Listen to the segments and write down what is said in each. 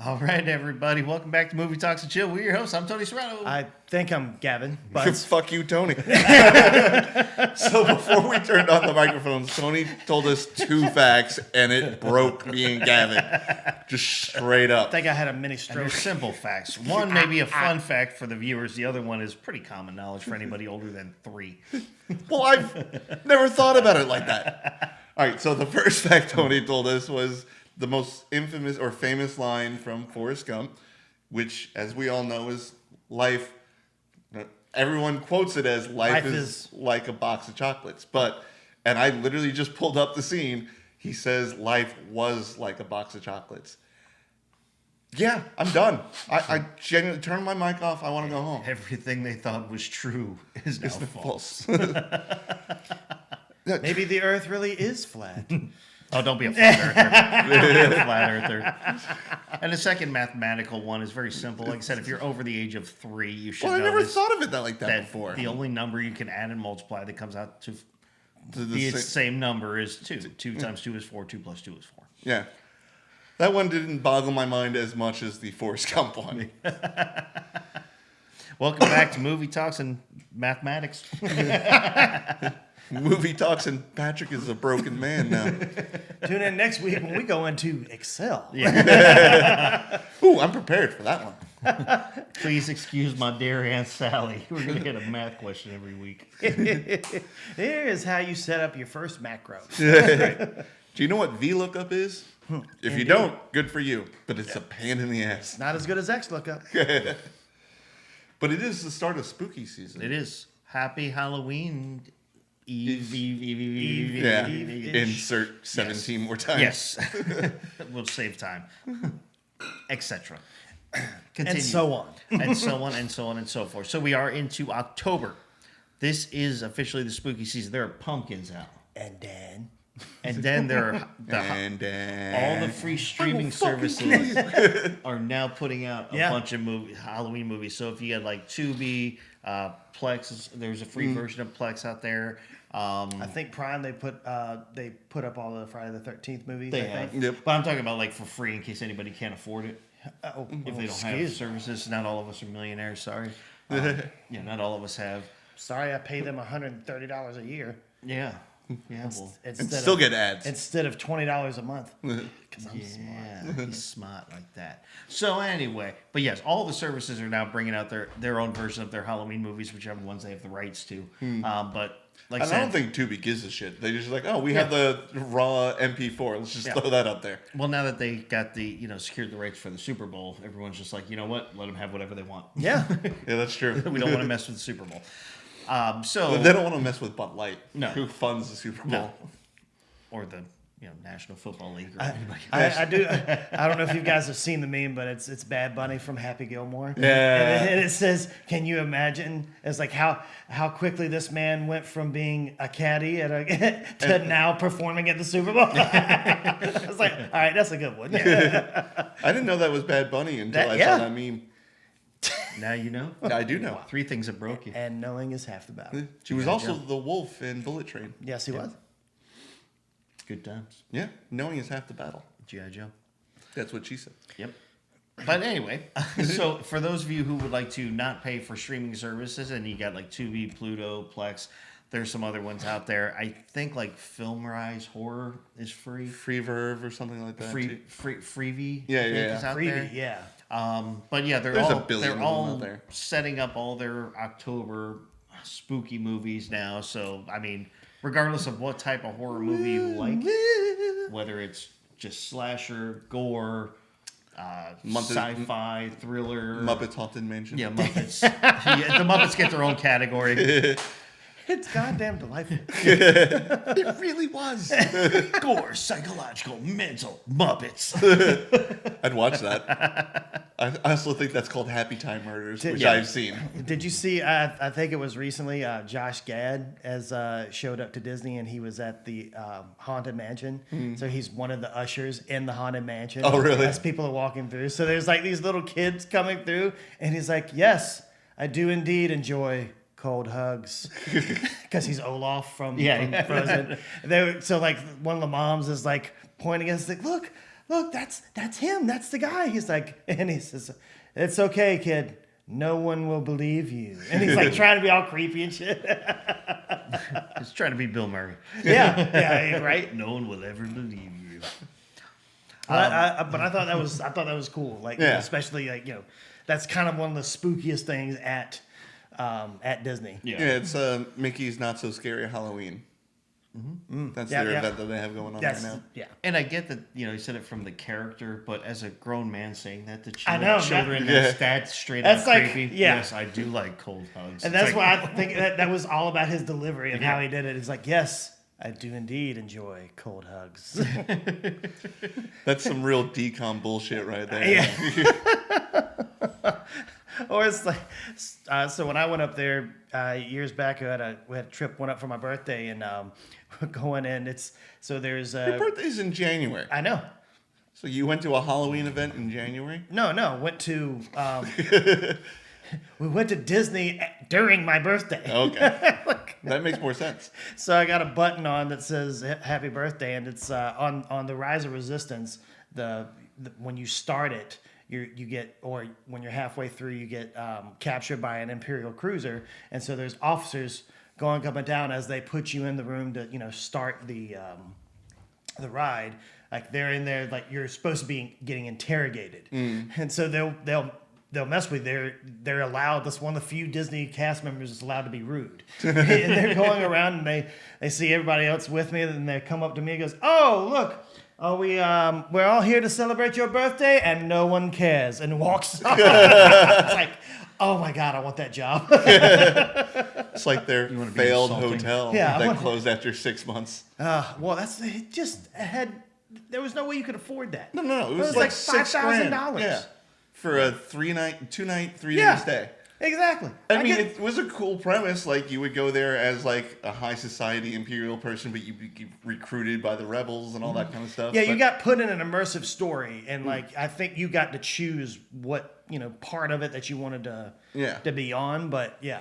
All right, everybody. Welcome back to Movie Talks and Chill. We're your hosts. I'm Tony Serrano. I think I'm Gavin, but Fuck you, Tony. So before we turned on the microphones, Tony told us 2 facts, and it broke me and Gavin. Just straight I up. think I had a mini And stroke. they're simple facts. One may be a fun fact for the viewers. The other one is pretty common knowledge for anybody older than 3. Well, I've never thought about it like that. All right, so the first fact Tony told us was the most infamous or famous line from Forrest Gump, which, as we all know, is life. Everyone quotes it as life is like a box of chocolates. And I literally just pulled up the scene. He says life was like a box of chocolates. Yeah, I'm done. I genuinely turned my mic off. I want to go home. Everything they thought was true is now false. Maybe the Earth really is flat. Oh, don't be a flat earther. Don't be a flat earther. And the second mathematical one is very simple. Like I said, if you're over the age of 3, you should Well, I know never this, thought of it like that that before. the only number you can add and multiply that comes out to The the sa- same number is 2. 2 times 2 is 4. 2 plus 2 is 4. Yeah. That one didn't boggle my mind as much as the Forrest Gump one. Welcome back to Movie Talks and Mathematics. Movie talks and Patrick is a broken man now. Tune in next week when we go into Excel. Ooh, I'm prepared for that one. Please excuse my dear Aunt Sally. We're going to get a math question every week. Here is how you set up your first macro. Do you know what VLOOKUP is? If you Indeed. don't, good for you. But it's a pain in the ass. Not as good as XLOOKUP. But it is the start of spooky season. It is. Happy Halloween Eve. Yeah. Eve-ish. Insert 17 more times. Yes. We'll save time. Etc. Continue. And so on. And so on and so on and so forth. So we are into October. This is officially the spooky season. There are pumpkins out. And then there are all the free streaming services are now putting out a bunch of Halloween movies. So if you had like Tubi, Plex, there's a free version of Plex out there. I think Prime they put up all the Friday the 13th movies. They I have. think. Yep. But I'm talking about like for free in case anybody can't afford it. If they don't have excuse me. services, not all of us are millionaires. Sorry. Yeah, not all of us have. Sorry, I pay them $130 a year. Yeah. Yeah. Well. And still get ads. instead of $20 a month. Because I'm smart. Yeah, he's smart like that. So anyway, but yes, all the services are now bringing out their own version of their Halloween movies, whichever ones they have the rights to. But like I And said, I don't think Tubi gives a shit. They just like, oh, we have the raw MP4. Let's just throw that up there. well, now that they got the secured the rights for the Super Bowl, everyone's just like, you know what, let them have whatever they want. Yeah. Yeah, that's true. We don't want to mess with the Super Bowl. So But they don't want to mess with Bud Light. No. Who funds the Super Bowl? No. Or the National Football League or anybody. I do. I don't know if you guys have seen the meme, but it's Bad Bunny from Happy Gilmore. Yeah. And it says, "Can you imagine?" It's like how quickly this man went from being a caddy to now performing at the Super Bowl. I was like, all right, that's a good one. Yeah. I didn't know that was Bad Bunny until I yeah. saw that meme. Now you know. I do know. 3 things that broke you. And knowing is half the battle. She was also the wolf in Bullet Train. Yes, he was. Good times. Yeah, knowing is half the battle. G.I. Joe. That's what she said. Yep. But anyway, so for those of you who would like to not pay for streaming services, and you got like Tubi, Pluto, Plex, there's some other ones out there. I think like FilmRise Horror is free. Free Verve or something like that. too. Freevee. Yeah, I think, yeah, is out Freebie, there. yeah. But yeah, There's a billion they're of them all out there. setting up all their October spooky movies now. So I mean, regardless of what type of horror movie you like, whether it's just slasher, gore, sci-fi, thriller, Muppets Haunted Mansion. yeah, Muppets. Yeah, the Muppets get their own category. It's goddamn delightful. It really was. Gore, psychological, mental, Muppets. I'd watch that. I also think that's called Happy Time Murders, which Yeah. I've seen. Did you see? I think it was recently. Josh Gad showed up to Disney, and he was at the Haunted Mansion. So he's one of the ushers in the Haunted Mansion. Oh, really? As people are walking through, so there's like these little kids coming through, and he's like, "Yes, I do indeed enjoy cold hugs," because he's Olaf from Frozen. So like one of the moms is like pointing at us like, "Look, look, that's him. That's the guy. He's like, and he says, it's okay, kid. No one will believe you. And he's like trying to be all creepy and shit. He's trying to be Bill Murray. Yeah, right. No one will ever believe you. But I thought that was cool. Like, especially like that's kind of one of the spookiest things at Disney. Yeah. Yeah, it's Mickey's Not So Scary Halloween. That's their event that they have going on right now. Yeah. And I get that, he said it from the character, but as a grown man saying that to I know, children, that- that's straight That's up like- creepy. yeah. Yes, I do like cold hugs. And that's why I think that was all about his delivery and how he did it. It's like, yes, I do indeed enjoy cold hugs. That's some real decom bullshit right there. Yeah. Or it's like, so when I went up there years back, we had a trip, went up for my birthday, and we're going in. There's Your birthday's in January. I know. So you went to a Halloween event in January? No, went to we went to Disney during my birthday. Okay. That makes more sense. So I got a button on that says "Happy Birthday," and it's on the Rise of Resistance. The when you start it, you get, or when you're halfway through, you get captured by an Imperial cruiser, and so there's officers going up and down as they put you in the room to start the ride. Like they're in there, like you're supposed to be getting interrogated, and so they'll mess with you. They're allowed. That's one of the few Disney cast members that's allowed to be rude. And they're going around and they see everybody else with me, and they come up to me and goes, "Oh, look, we're all here to celebrate your birthday, and no one cares," and walks off. It's like, oh my god, I want that job. It's like their wanna be failed insulting. hotel Yeah, I that want- closed after 6 months. Well, it just had. There was no way you could afford that. No. It was was like like $5,000. $6,000. Yeah. For a 3-night, 3 Yeah. day stay. Exactly. I mean, it was a cool premise. Like, you would go there as, like, a high society Imperial person, but you'd be recruited by the rebels and all that kind of stuff. Yeah, you But- got put in an immersive story, and like I think you got to choose what part of it that you wanted to be on. But yeah,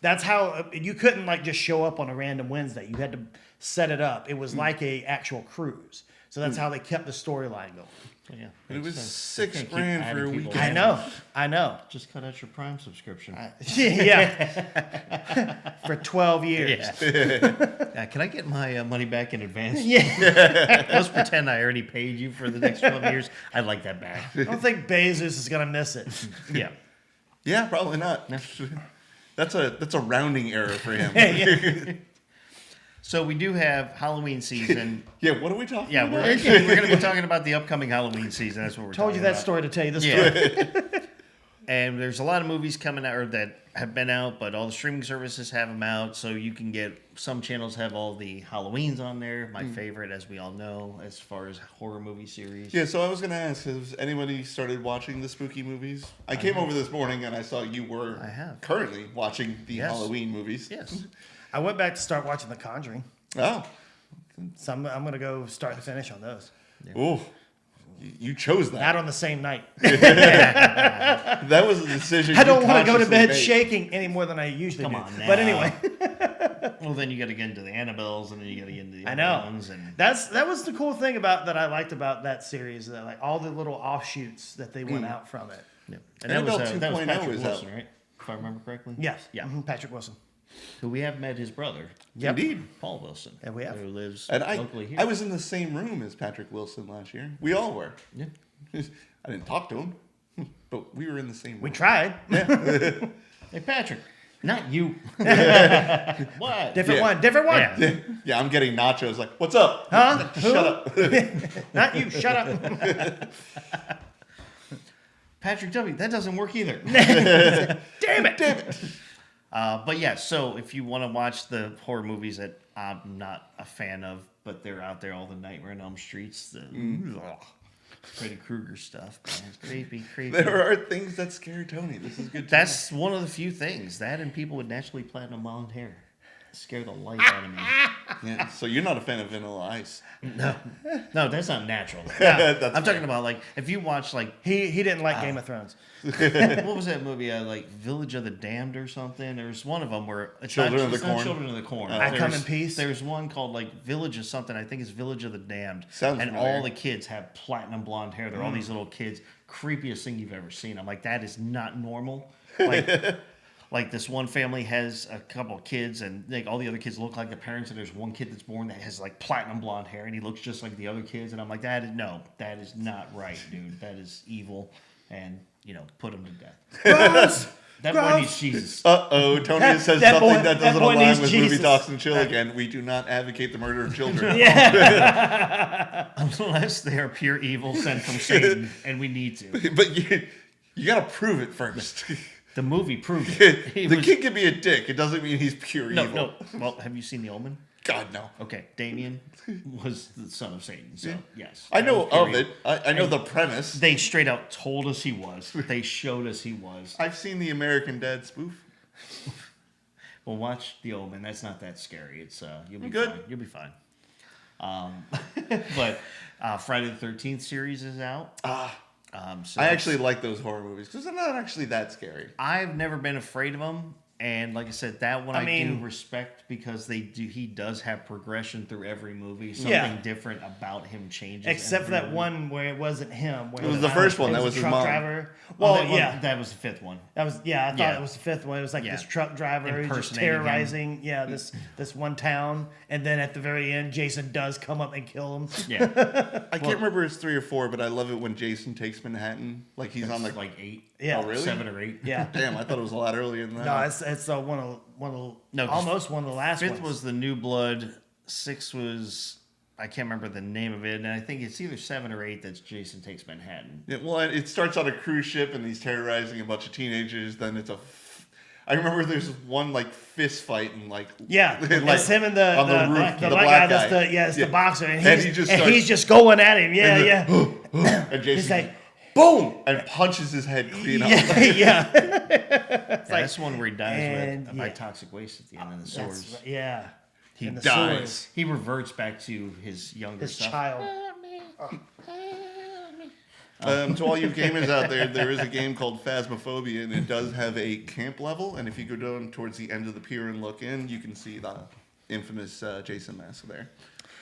that's how you couldn't like just show up on a random Wednesday. You had to set it up. It was like a actual cruise, so that's how they kept the storyline going. yeah, It was makes sense. You can't keep $6,000 for adding a people weekend. in. I know. Just cut out your Prime subscription. Yeah, for 12 years. Can I get my money back in advance? Yeah. Let's pretend I already paid you for the next 12 years. I'd like that back. I don't think Bezos is gonna miss it. Yeah. Yeah, probably not. That's a rounding error for him. Yeah. So we do have Halloween season. Yeah, what are we talking Yeah, about? we're going to be talking about the upcoming Halloween season. That's what we're Told you talking that about. story to tell you the story. Yeah. And there's a lot of movies coming out or that have been out, but all the streaming services have them out. So you can get, some channels have all the Halloweens on there. My favorite, as we all know, as far as horror movie series. Yeah, so I was going to ask, has anybody started watching the spooky movies? I came over this morning and I saw you were currently watching the Halloween movies. Yes. I went back to start watching The Conjuring, Oh. so I'm gonna go start to finish on those. Oh. You chose that. Not on the same night. That was a decision. I don't want to go to consciously bed made. shaking any more than I usually Come do. on now. But anyway, Well, then you got to get into the Annabelles, and then you got to get into the I other know ones. And that was the cool thing that I liked about that series. That like all the little offshoots that they went out from it. yeah. And that was Annabelle that was 2.0 Patrick is Wilson, out. right? If I remember correctly. Yes. Yeah. Patrick Wilson. Who we have met his brother. Yep. Indeed. Paul Wilson. Yeah, we have. Who lives And locally here. I was in the same room as Patrick Wilson last year. We all were. Yeah. I didn't talk to him, but we were in the same room. We tried. Hey, Patrick. Not you. What? Different Yeah. one. Different one. Yeah. Yeah, I'm getting nachos. Like, what's up? Huh? Shut up. Not you. Shut up. Patrick W. That doesn't work either. Damn it. Damn it. But yeah, so if you want to watch the horror movies that I'm not a fan of, but they're out there, all the Nightmare on Elm Streets, the Freddy Krueger stuff, man, it's creepy. There are things that scare Tony. This is good. To That's one of the few things. That and people with naturally platinum blonde hair. Scare the life out of me. Yeah. So you're not a fan of Vanilla Ice. No, that's not natural. That's I'm fair. talking about like if you watch like He didn't like Game of Thrones. what was that movie? Like Village of the Damned or something. There's one of them where it's Children of the it's not Corn? Children of the Corn. I Come in There's- Peace? There's one called like Village of something. I think it's Village of the Damned. Sounds and familiar. all the kids have platinum blonde hair. They're all these little kids. Creepiest thing you've ever seen. I'm like, that is not normal. Like. Like this one family has a couple of kids, and like all the other kids look like the parents. And there's one kid that's born that has like platinum blonde hair, and he looks just like the other kids. And I'm like, that is not right, dude. That is evil, and put him to death. Gross! That boy needs Jesus. Tony That- says that something boy- that that doesn't boy align needs with movie Jesus. talks and chill again. We do not advocate the murder of children. Unless they are pure evil sent from Satan, and we need to. But you got to prove it first. The movie proved it. He The was- kid can be a dick. It doesn't mean he's pure no, evil. no. Well, have you seen The Omen? God, no. Okay, Damien was the son of Satan. So yes, I know That was of pure it. I know the premise. They straight out told us he was. They showed us he was. I've seen the American Dad spoof. Well, watch The Omen. That's not that scary. It's you'll be Good. fine. You'll be fine. But Friday the 13th series is out. So I actually like those horror movies because they're not actually that scary. I've never been afraid of them. And like I said, that one I do mean- respect because he does have progression through every movie. Something Yeah. different about him changes. Except for every that movie. one where it wasn't him. Where It was the first one. That was a his truck mom. driver. Oh, Well, that yeah. that was the fifth one. I thought Yeah. it was the fifth one. It was like Yeah. this truck driver who's just Impersonating him. terrorizing, this one town, and then at the very end, Jason does come up and kill him. Yeah, I can't remember if it's 3 or 4, but I love it when Jason takes Manhattan. Like he's on the like 8. Yeah. Oh, really? 7 or 8. Yeah. Damn, I thought it was a lot earlier than that. No, it's No, 'cause almost one of the last Fifth ones. was the New Blood. 6 was I can't remember the name of it, and I think it's either 7 or 8 that's Jason Takes Manhattan. Yeah, well, it starts on a cruise ship and he's terrorizing a bunch of teenagers. Then I remember there's one like fist fight and like Yeah, like, it's him and the on the roof, the the black black guy. guy. That's the boxer, and And he's, he just just going at him. Yeah, and yeah. and Jason He's like, boom and punches his head clean up. yeah, yeah. Yeah, that's the one where he dies and, by yeah. toxic waste at the end of the That's sewers. right, yeah. He in the dies. sewers. He reverts back to his younger His self. child. To all you gamers out there, there is a game called Phasmophobia, and it does have a camp level. And if you go down towards the end of the pier and look in, you can see the infamous Jason mask there.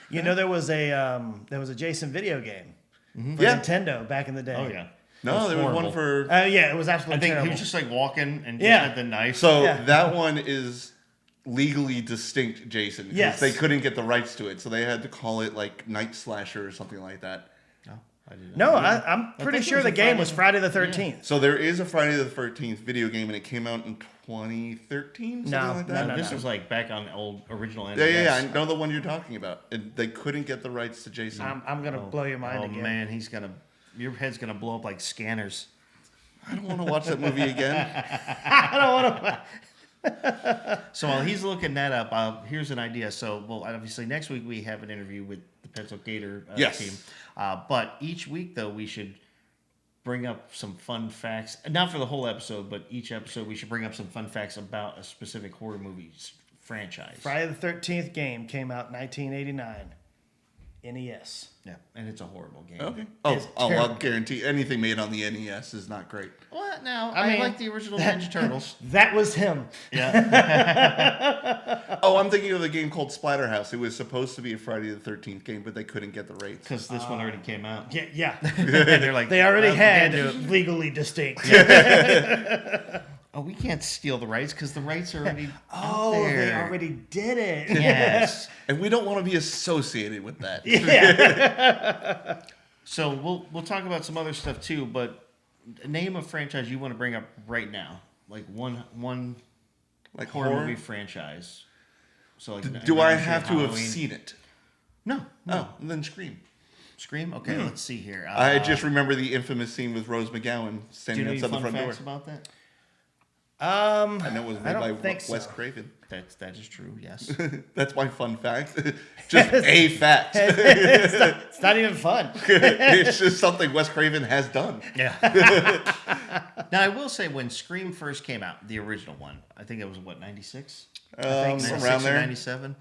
You know, there was a Jason video game for Yeah. Nintendo back in the day. Oh yeah. No, there was one horrible. for. Yeah, it was I absolutely think terrible. he was just like walking and just Yeah. had the knife. So Yeah. that one is legally distinct Jason. 'Cause Yes. They couldn't get the rights to it, so they had to call it like Night Slasher or something like that. I didn't no, know. I'm pretty think it sure was the a game Friday was the- Friday the 13th. So there is a Friday the 13th video game, and it came out in 2013, something No, like no, that. no, This no. was like back on old original NES. Yeah, I know the one you're talking about. And they couldn't get the rights to Jason. I'm gonna blow your mind Oh again. man, your head's gonna blow up like scanners. I don't want to watch that movie again. I don't want to. So while he's looking that up, here's an idea. So, well, obviously next week we have an interview with the Pencil Gator Yes. team. But each week, though, we should bring up some fun facts. Not for the whole episode, but each episode we should bring up some fun facts about a specific horror movie franchise. Friday the 13th game came out in 1989. NES. Yeah, and it's a horrible game. Okay. It's I'll terrible. guarantee anything made on the NES is not great. What? No, I I mean, like the original Ninja Turtles. That was him. Yeah, Oh, I'm thinking of a game called Splatterhouse. It was supposed to be a Friday the 13th game, but they couldn't get the rights. because this one already came out. Yeah, yeah. And they're like, They already "Oh, we had can't do it." legally distinct. Oh, we can't steal the rights because the rights are already Oh, out there. they already did it. Yes. And we don't want to be associated with that. Yeah. So we'll talk about some other stuff too, but name a franchise you want to bring up right now, like one Like horror horror? movie franchise. So like, Do I Nightmare have to have Halloween. seen it? No, no. Oh, then Scream. Scream. Okay, let's see here. I just remember the infamous scene with Rose McGowan do you standing know any outside the fun front door. facts about that? I know it was I made don't by think Wes so. Craven. That is true. Yes. That's my fun fact. Just a fact. It's not even fun. It's just something Wes Craven has done. Yeah. Now I will say when Scream first came out, the original one, I think it was what 96. think so. Around there. 97.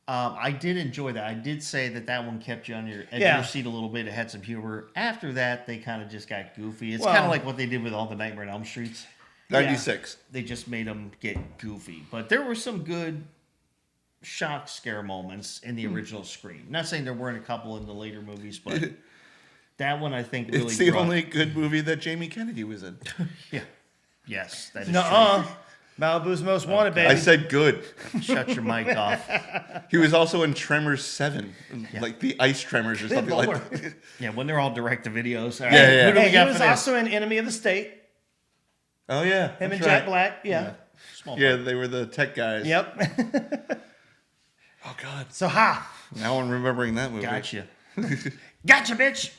I did enjoy that. I did say that one kept you on your edge of Yeah. your seat a little bit. It had some humor. After that, they kind of just got goofy. It's Well- kind of like what they did with all the Nightmare on Elm Streets. 96. They just made them get goofy. But there were some good shock scare moments in the original Scream. Not saying there weren't a couple in the later movies, but that one I think really It's the brought- only good movie that Jamie Kennedy was in. Yeah. Yes, that is Nuh-uh. Malibu's Most Wanted, baby. I said good. true. Shut your mic off. He was also in Tremors 7, like the ice tremors or something like Lord. that. Yeah, when they're all direct to videos. All right, Yeah, yeah. Who do we Hey, he got was for this? also in Enemy of the State. Oh, yeah. Him and that's Jack right. Black. Yeah. Small Yeah, part. they were the tech guys. Yep. Oh, God. So, ha. Now I'm remembering that movie. Gotcha. Gotcha, bitch.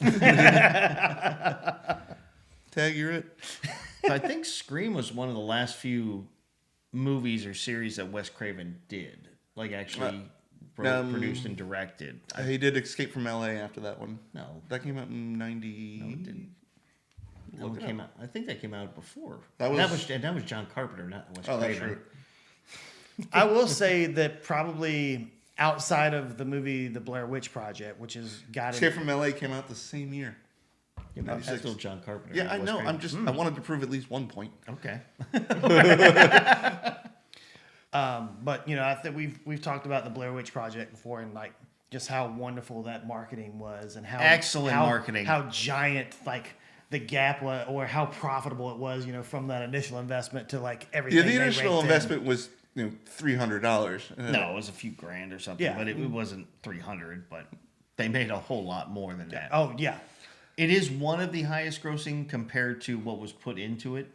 Tag, you're it. I think Scream was one of the last few movies or series that Wes Craven did. Like actually wrote, produced, and directed. He did Escape from LA after that one. No. That came out in 90. No, it didn't. That one came out. I think that came out before. That was- that was John Carpenter, not Wes Oh, that's Craven. true. I will say that probably outside of the movie The Blair Witch Project, which has got Escape it. from LA came out the same year. Yeah, but that's 96. still John Carpenter. Yeah, not I Wes know. Craven. I'm just. I wanted to prove at least one point. Okay. But you know, I think we've talked about the Blair Witch Project before, and like just how wonderful that marketing was, and how Excellent how- marketing. how giant like the gap was, or how profitable it was. You know, from that initial investment to like everything. Yeah, the they initial raked in. investment was $300. No, it was a few grand or something, Yeah. but it wasn't 300. But they made a whole lot more than that. Oh yeah, It is one of the highest grossing compared to what was put into it.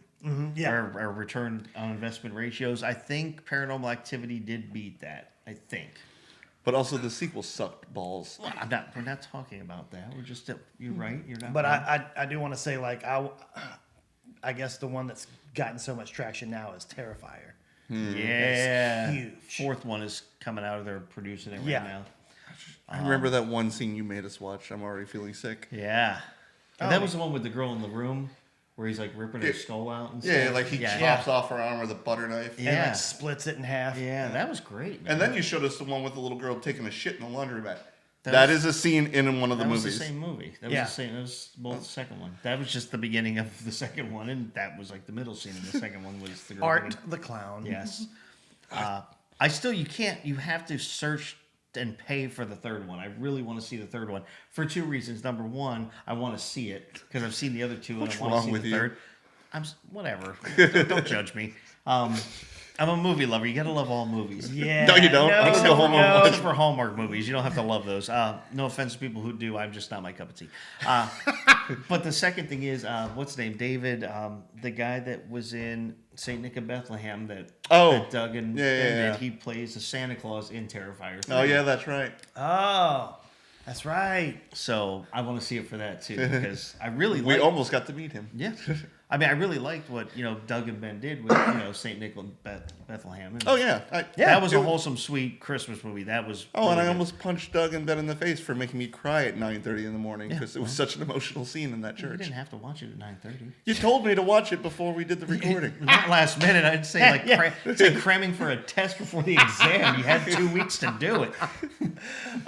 yeah. Our return on investment ratios. I think Paranormal Activity did beat that. I think. But also the sequel sucked balls. Well, we're not talking about that. We're just. You're right. You're not. But wrong. I do want to say like I guess the one that's gotten so much traction now is Terrifier. Yeah. huge. Fourth one is coming out of there producing it right Yeah. now. I remember that one scene you made us watch. I'm already feeling sick. Yeah. And Oh. that was the one with the girl in the room where he's like ripping her Yeah. skull out and Yeah, stuff. like he yeah. chops off her arm with a butter knife. Yeah. And like splits it in half. Yeah, that was great. Man. And then you showed us the one with the little girl taking a shit in a laundromat. That That was- is a scene in one of the that movies. was the same movie. That was Yeah. the same. That was both the second one. That was just the beginning of the second one, and that was like the middle scene. And the second one was the girl Art getting- the Clown. Yes. You can't. You have to search and pay for the third one. I really want to see the third one for two reasons. Number one, I want to see it because I've seen the other two, and What's I want wrong to see with the you? third. Whatever. Don't judge me. I'm a movie lover. You got to love all movies. Yeah. No, you don't. I'm gonna go home and watch Except for Hallmark movies, you don't have to love those. No offense to people who do. I'm just not my cup of tea. But the second thing is, what's his name? David, the guy that was in Saint Nick of Bethlehem that Doug and Yeah, yeah, Ben yeah. did. He plays the Santa Claus in Terrifier 3. Oh, yeah, that's right. Oh, that's right. So I want to see it for that too because I really We like. almost got to meet him. Yeah. I mean, I really liked what Doug and Ben did with Saint Nick of Bethlehem. And Oh, yeah. that was it a wholesome, sweet Christmas movie. That was. Oh, and really I good. almost punched Doug and Ben in the face for making me cry at 9:30 in the morning because it was such an emotional scene in that You church. didn't have to watch it at 9:30. You told me to watch it before we did the recording. Not last minute. I'd say say cramming for a test before the exam. You had 2 weeks to do it.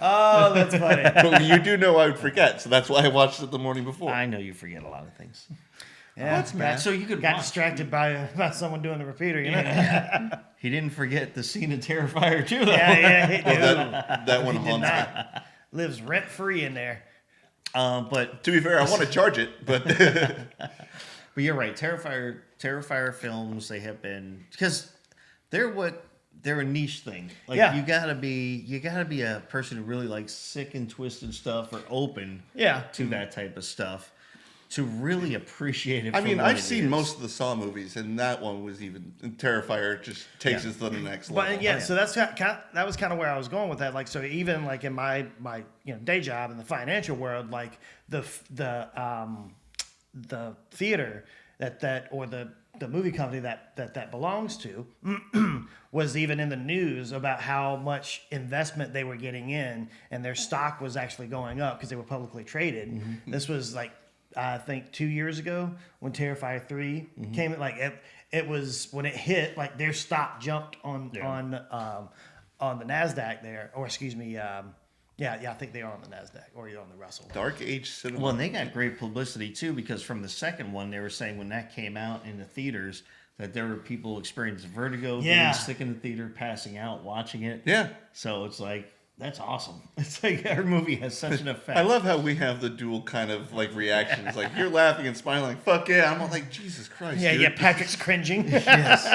Oh, that's funny. But you do know I would forget, so that's why I watched it the morning before. I know you forget a lot of things. Yeah, What's math? So you could got watch. distracted by someone doing the repeater. You know? Yeah, He didn't forget the scene in Terrifier 2, though. yeah. He Well, did. that one He did haunts me. not. Lives rent free in there. But To be fair, I want to charge it, but you're right. Terrifier films, they have been because they're a niche thing. Like Yeah. you gotta be a person who really likes sick and twisted stuff or open Yeah. to that type of stuff to really appreciate it. I for mean, what I've it seen is. most of the Saw movies, and that one was even Terrifier just takes Yeah. it to the next level. But yeah, so that was kind of where I was going with that. Like, so even like in my day job in the financial world, like the theater that or the movie company that belongs to was even in the news about how much investment they were getting in, and their stock was actually going up because they were publicly traded. This was like I think 2 years ago when Terrifier 3 came. Like it was when it hit. Like their stock jumped on the Nasdaq there, or excuse me. Yeah, I think they are on the Nasdaq or you're on the Russell. Dark Age cinema. Well, and they got great publicity too, because from the second one, they were saying when that came out in the theaters that there were people experiencing vertigo, getting sick in the theater, passing out, watching it. Yeah. So it's like, that's awesome. It's like our movie has such an effect. I love how we have the dual kind of like reactions. Like you're laughing and smiling, like, fuck yeah. I'm all like, Jesus Christ. Yeah, dude. yeah. Patrick's cringing. Yes.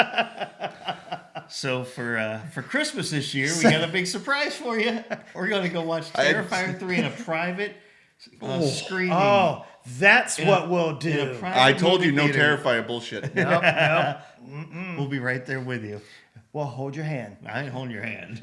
So for Christmas this year, we got a big surprise for you. We're going to go watch Terrifier 3 in a private screening. Oh, that's what we'll do. I told you, no Terrifier bullshit. Nope. We'll be right there with you. Well, hold your hand. I ain't holding your hand.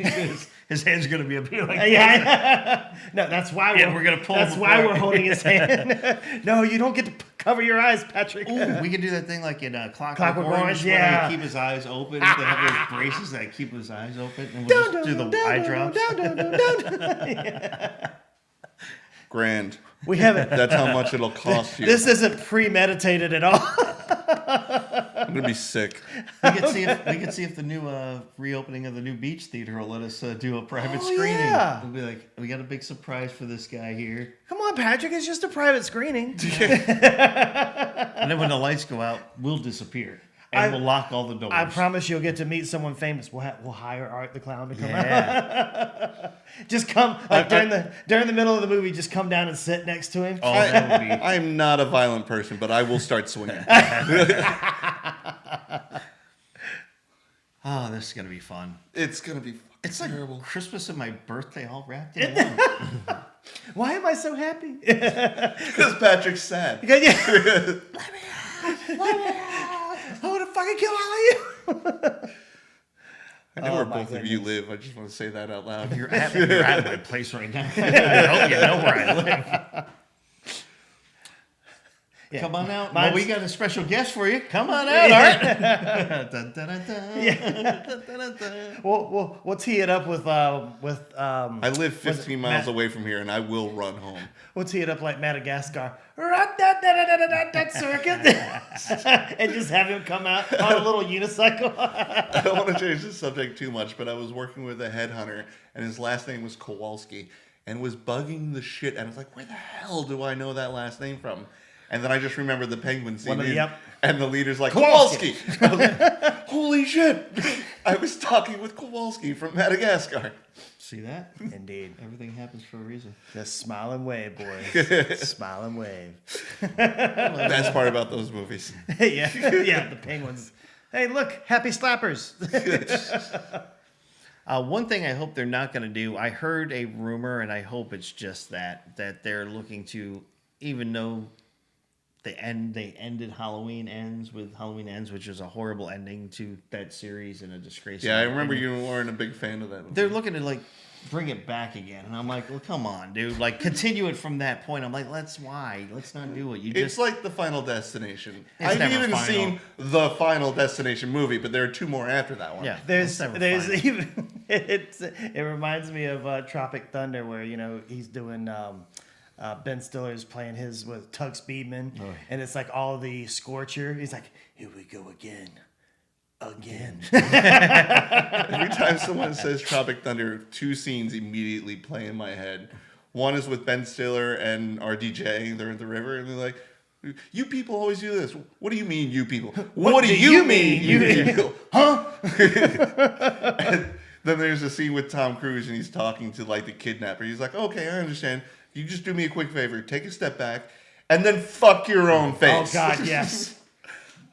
His hand's going to be up here like Yeah. No, that's why we're gonna pull That's him why apart. we're holding his hand. No, you don't get to cover your eyes, Patrick. Ooh, we can do that thing like in Clockwork Orange, Orange, where yeah. they keep his eyes open. They have those braces that keep his eyes open, and we'll just do the eye drops. Grand. We haven't. That's how much it'll cost you. This isn't premeditated at all. I'm gonna be sick. We could see if the new reopening of the new Beach Theater will let us do a private screening. yeah. We'll be like, we got a big surprise for this guy here. Come on, Patrick. It's just a private screening. And then when the lights go out, we'll disappear. And we'll lock all the doors. I promise you'll get to meet someone famous. We'll hire Art the Clown to come out. Yeah. Just come during the middle of the movie. Just come down and sit next to him. Oh, that would be. I'm not a violent person, but I will start swinging. Oh, this is gonna be fun. It's gonna be It's like terrible. Christmas and my birthday all wrapped in one. Why am I so happy? Because Patrick's sad. I want to fucking kill all of you. I know Oh, where my both of you live. I just want to say that out loud. You're at my place right now. I hope you know where I live. Yeah. Come on out. Mine's- Well, we got a special guest for you. Come on out, Art. Dun, dun, dun, dun. Yeah. Dun, dun, dun, dun. We'll tee it up with I live 15 miles Matt- away from here, and I will run home. we'll tee it up like Madagascar. That circuit. And just have him come out on a little unicycle. I don't want to change the subject too much, but I was working with a headhunter, and his last name was Kowalski, and was bugging the shit. And I was like, where the hell do I know that last name from? And then I just remembered the Penguin scene. Yep. And the leader's like, Kowalski. Kowalski! I was like, holy shit! I was talking with Kowalski from Madagascar. See that? Indeed. Everything happens for a reason. Just smile and wave, boys. Smile and wave. Best part about those movies. Yeah, the penguins. Hey, look, happy slappers. One thing I hope they're not going to do, I heard a rumor, and I hope it's just that they're looking to, even though they ended Halloween Ends, which was a horrible ending to that series and a disgrace. Yeah, I remember you weren't a big fan of that movie. They're looking to like bring it back again, and I'm like, well, come on, dude, like continue it from that point. I'm like, let's not do it. It's like the Final Destination. It's I've never even final. seen the Final Destination movie, but there are two more after that one. Yeah, There's it's never final. even it reminds me of Tropic Thunder, where he's doing Ben Stiller's playing his with Tug Speedman, and it's like all the Scorcher. He's like, here we go again. Every time someone says Tropic Thunder, two scenes immediately play in my head. One is with Ben Stiller and RDJ. They're in the river, and they're like, you people always do this. What do you mean, you people? What do you mean, you people? Huh? And then there's a scene with Tom Cruise, and he's talking to like the kidnapper. He's like, okay, I understand. You just do me a quick favor. Take a step back, and then fuck your own Oh face. God, yes.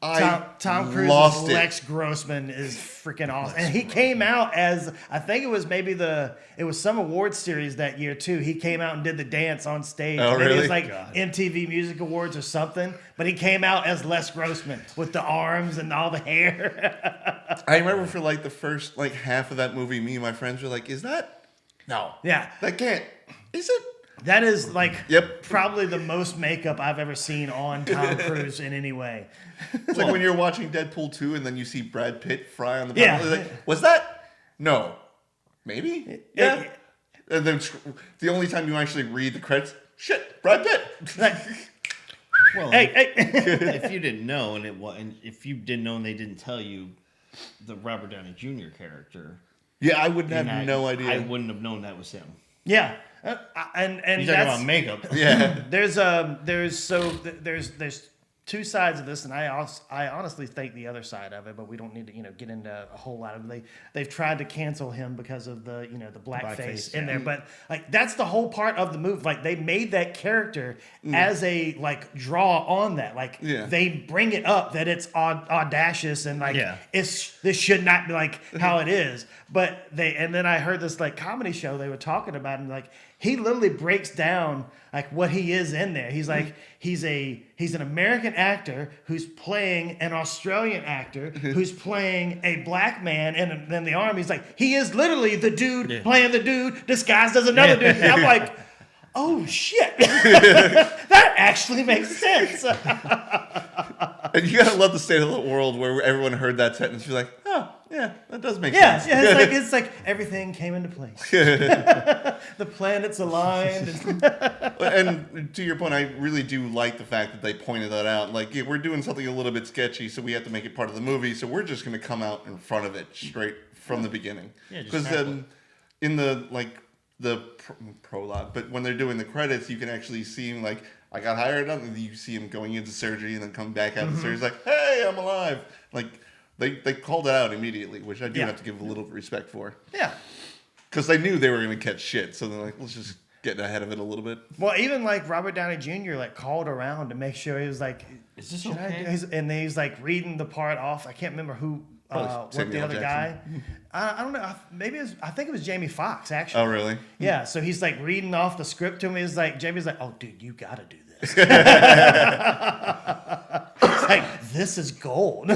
I Tom Cruise's lost it. Lex Grossman is freaking awesome, and he came out as, I think it was maybe it was some awards series that year too. He came out and did the dance on stage. Oh, Maybe it really? was like God. MTV Music Awards or something. But he came out as Les Grossman with the arms and all the hair. I remember for like the first like half of that movie, me and my friends were like, "Is that? No, Yeah, that can't. Is it? that is like Yep. probably the most makeup I've ever seen on Tom Cruise in any way. It's like when you're watching Deadpool 2 and then you see Brad Pitt fry on the Yeah. bottom. Like, was that? No. Maybe? Yeah. And then the only time you actually read the credits, shit, Brad Pitt. Like, Well, Hey. if you didn't know, and if you didn't know and they didn't tell you, the Robert Downey Jr. character, Yeah, I would have in that, no idea. I wouldn't have known that was him. Yeah, and You talking that's about makeup? Yeah. there's two sides of this, and I honestly think the other side of it, but we don't need to get into a whole lot of it. They've tried to cancel him because of the the blackface in there, but like that's the whole part of the movie. Like they made that character as a like draw on that. Like they bring it up that it's audacious and like this should not be like how it is. But then I heard this like comedy show they were talking about, and like he literally breaks down like what he is in there. He's like he's an American actor who's playing an Australian actor who's playing a black man in the army. He's like he is literally the dude playing the dude disguised as another dude. And I'm like, oh shit, that actually makes sense. And you gotta love the state of the world where everyone heard that sentence. You're like, oh yeah, that does make sense. Yeah, it's like everything came into place. The planets aligned. And to your point, I really do like the fact that they pointed that out. Like, yeah, we're doing something a little bit sketchy, so we have to make it part of the movie. So we're just going to come out in front of it straight from the beginning. Because in the prologue, but when they're doing the credits, you can actually see him like, I got hired on, and you see him going into surgery and then come back out of surgery. He's like, hey, I'm alive. Like, they called it out immediately, which I do have to give a little respect for. Yeah. Because they knew they were going to catch shit, so they're like, let's just get ahead of it a little bit. Well, even like Robert Downey Jr. like called around to make sure he was like, is this should okay? And then he's like reading the part off. I can't remember who, what the other guy. I don't know. Maybe I think it was Jamie Foxx actually. Oh, really? Yeah. So he's like reading off the script to him. He's like, Jamie's like, oh, dude, you got to do this. It's like, this is gold.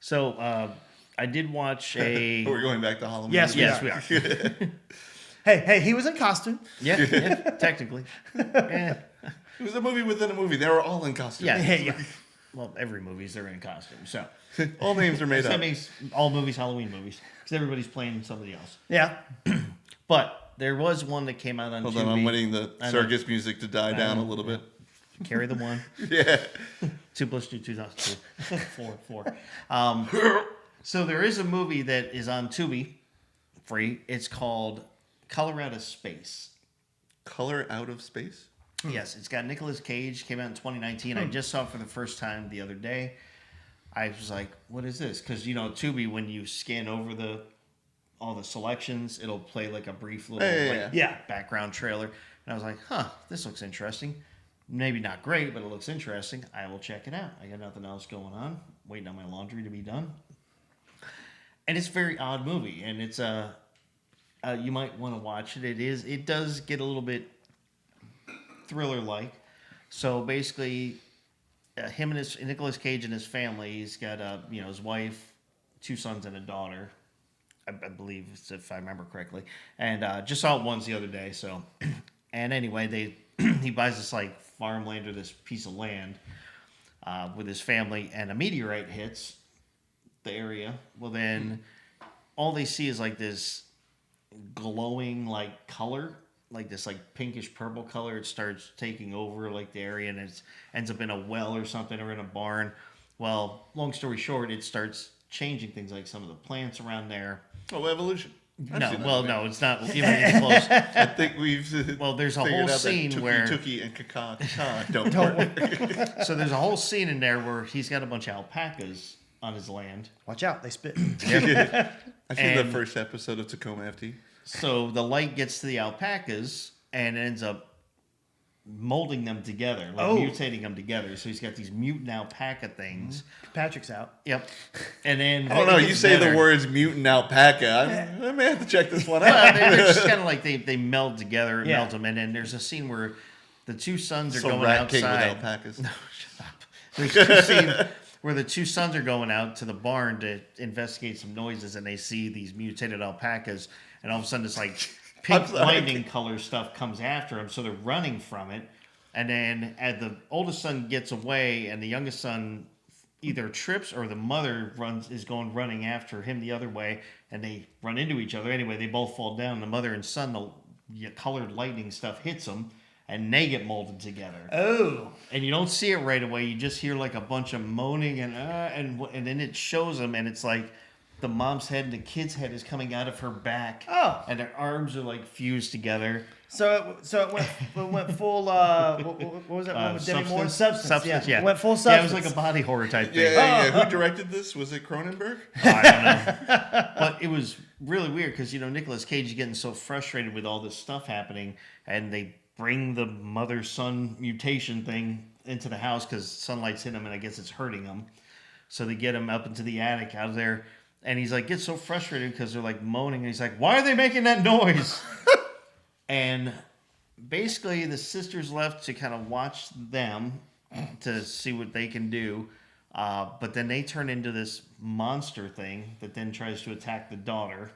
So I did watch a. We're going back to Halloween. Yes, Yes, we we are. are. Hey, he was in costume. Yeah, technically. Yeah. It was a movie within a movie. They were all in costume. Yeah. Well, every movie's they're in costume. So All names are made that up. makes all movies Halloween movies because everybody's playing somebody else. Yeah. But there was one that came out on Hold Tubi. on, I'm waiting the I know. circus music to die down a little bit. Carry the one. Yeah. 2 + 2 2 2. 4. So there is a movie that is on Tubi, free. It's called Color Out of Space. Color Out of Space? Yes, it's got Nicolas Cage. Came out in 2019. I just saw it for the first time the other day. I was like, "What is this?" Because Tubi, when you scan over all the selections, it'll play like a brief little background trailer. And I was like, "Huh, this looks interesting. Maybe not great, but it looks interesting. I will check it out. I got nothing else going on. Waiting on my laundry to be done." And it's a very odd movie, and it's you might want to watch it. It does get a little bit thriller-like. So basically, him and Nicolas Cage and his family. He's got his wife, 2 sons, and a daughter. I believe, if I remember correctly. And just saw it once the other day. So, and anyway, he buys this like farmland or this piece of land with his family, and a meteorite hits the area. Well, then all they see is like this glowing like color, like this like pinkish purple color. It starts taking over like the area, and it ends up in a well or something, or in a barn. Well, long story short, it starts changing things like some of the plants around there. Oh, evolution. No, it's not even close. I think we've There's a whole scene where Tookie and Kaka don't work. So there's a whole scene in there where he's got a bunch of alpacas on his land. Watch out, they spit. I've seen the And- first episode of Tacoma FT. So the light gets to the alpacas and ends up molding them together, like mutating them together. So he's got these mutant alpaca things. Patrick's out. Yep. And then I don't know. You say the words mutant alpaca. I may have to check this one out. They're just kind of like they meld together, Yeah. melt them, and then there's a scene where the 2 sons are So going Rat King with outside. alpacas. There's a scene where the 2 sons are going out to the barn to investigate some noises, and they see these mutated alpacas, and all of a sudden this like pink lightning color stuff comes after them, so they're running from it. And then as the oldest son gets away, and the youngest son either trips or the mother is going running after him the other way, and they run into each other. Anyway, they both fall down. The mother and son, the colored lightning stuff hits them, and they get molded together. Oh. And you don't see it right away. You just hear like a bunch of moaning and then it shows them, and it's like the mom's head and the kid's head is coming out of her back. Oh. And their arms are like fused together. So it went full. What was that one with Demi Moore? Substance. Yeah. It went full substance. Yeah, it was like a body horror type thing. Yeah. Who directed this? Was it Cronenberg? I don't know. But it was really weird because, Nicolas Cage is getting so frustrated with all this stuff happening, and they bring the mother-son mutation thing into the house because sunlight's hitting him, and I guess it's hurting him. So they get him up into the attic out of there, and he's like, gets so frustrated because they're like moaning, and he's like, why are they making that noise? And basically the sisters left to kind of watch them to see what they can do. But then they turn into this monster thing that then tries to attack the daughter.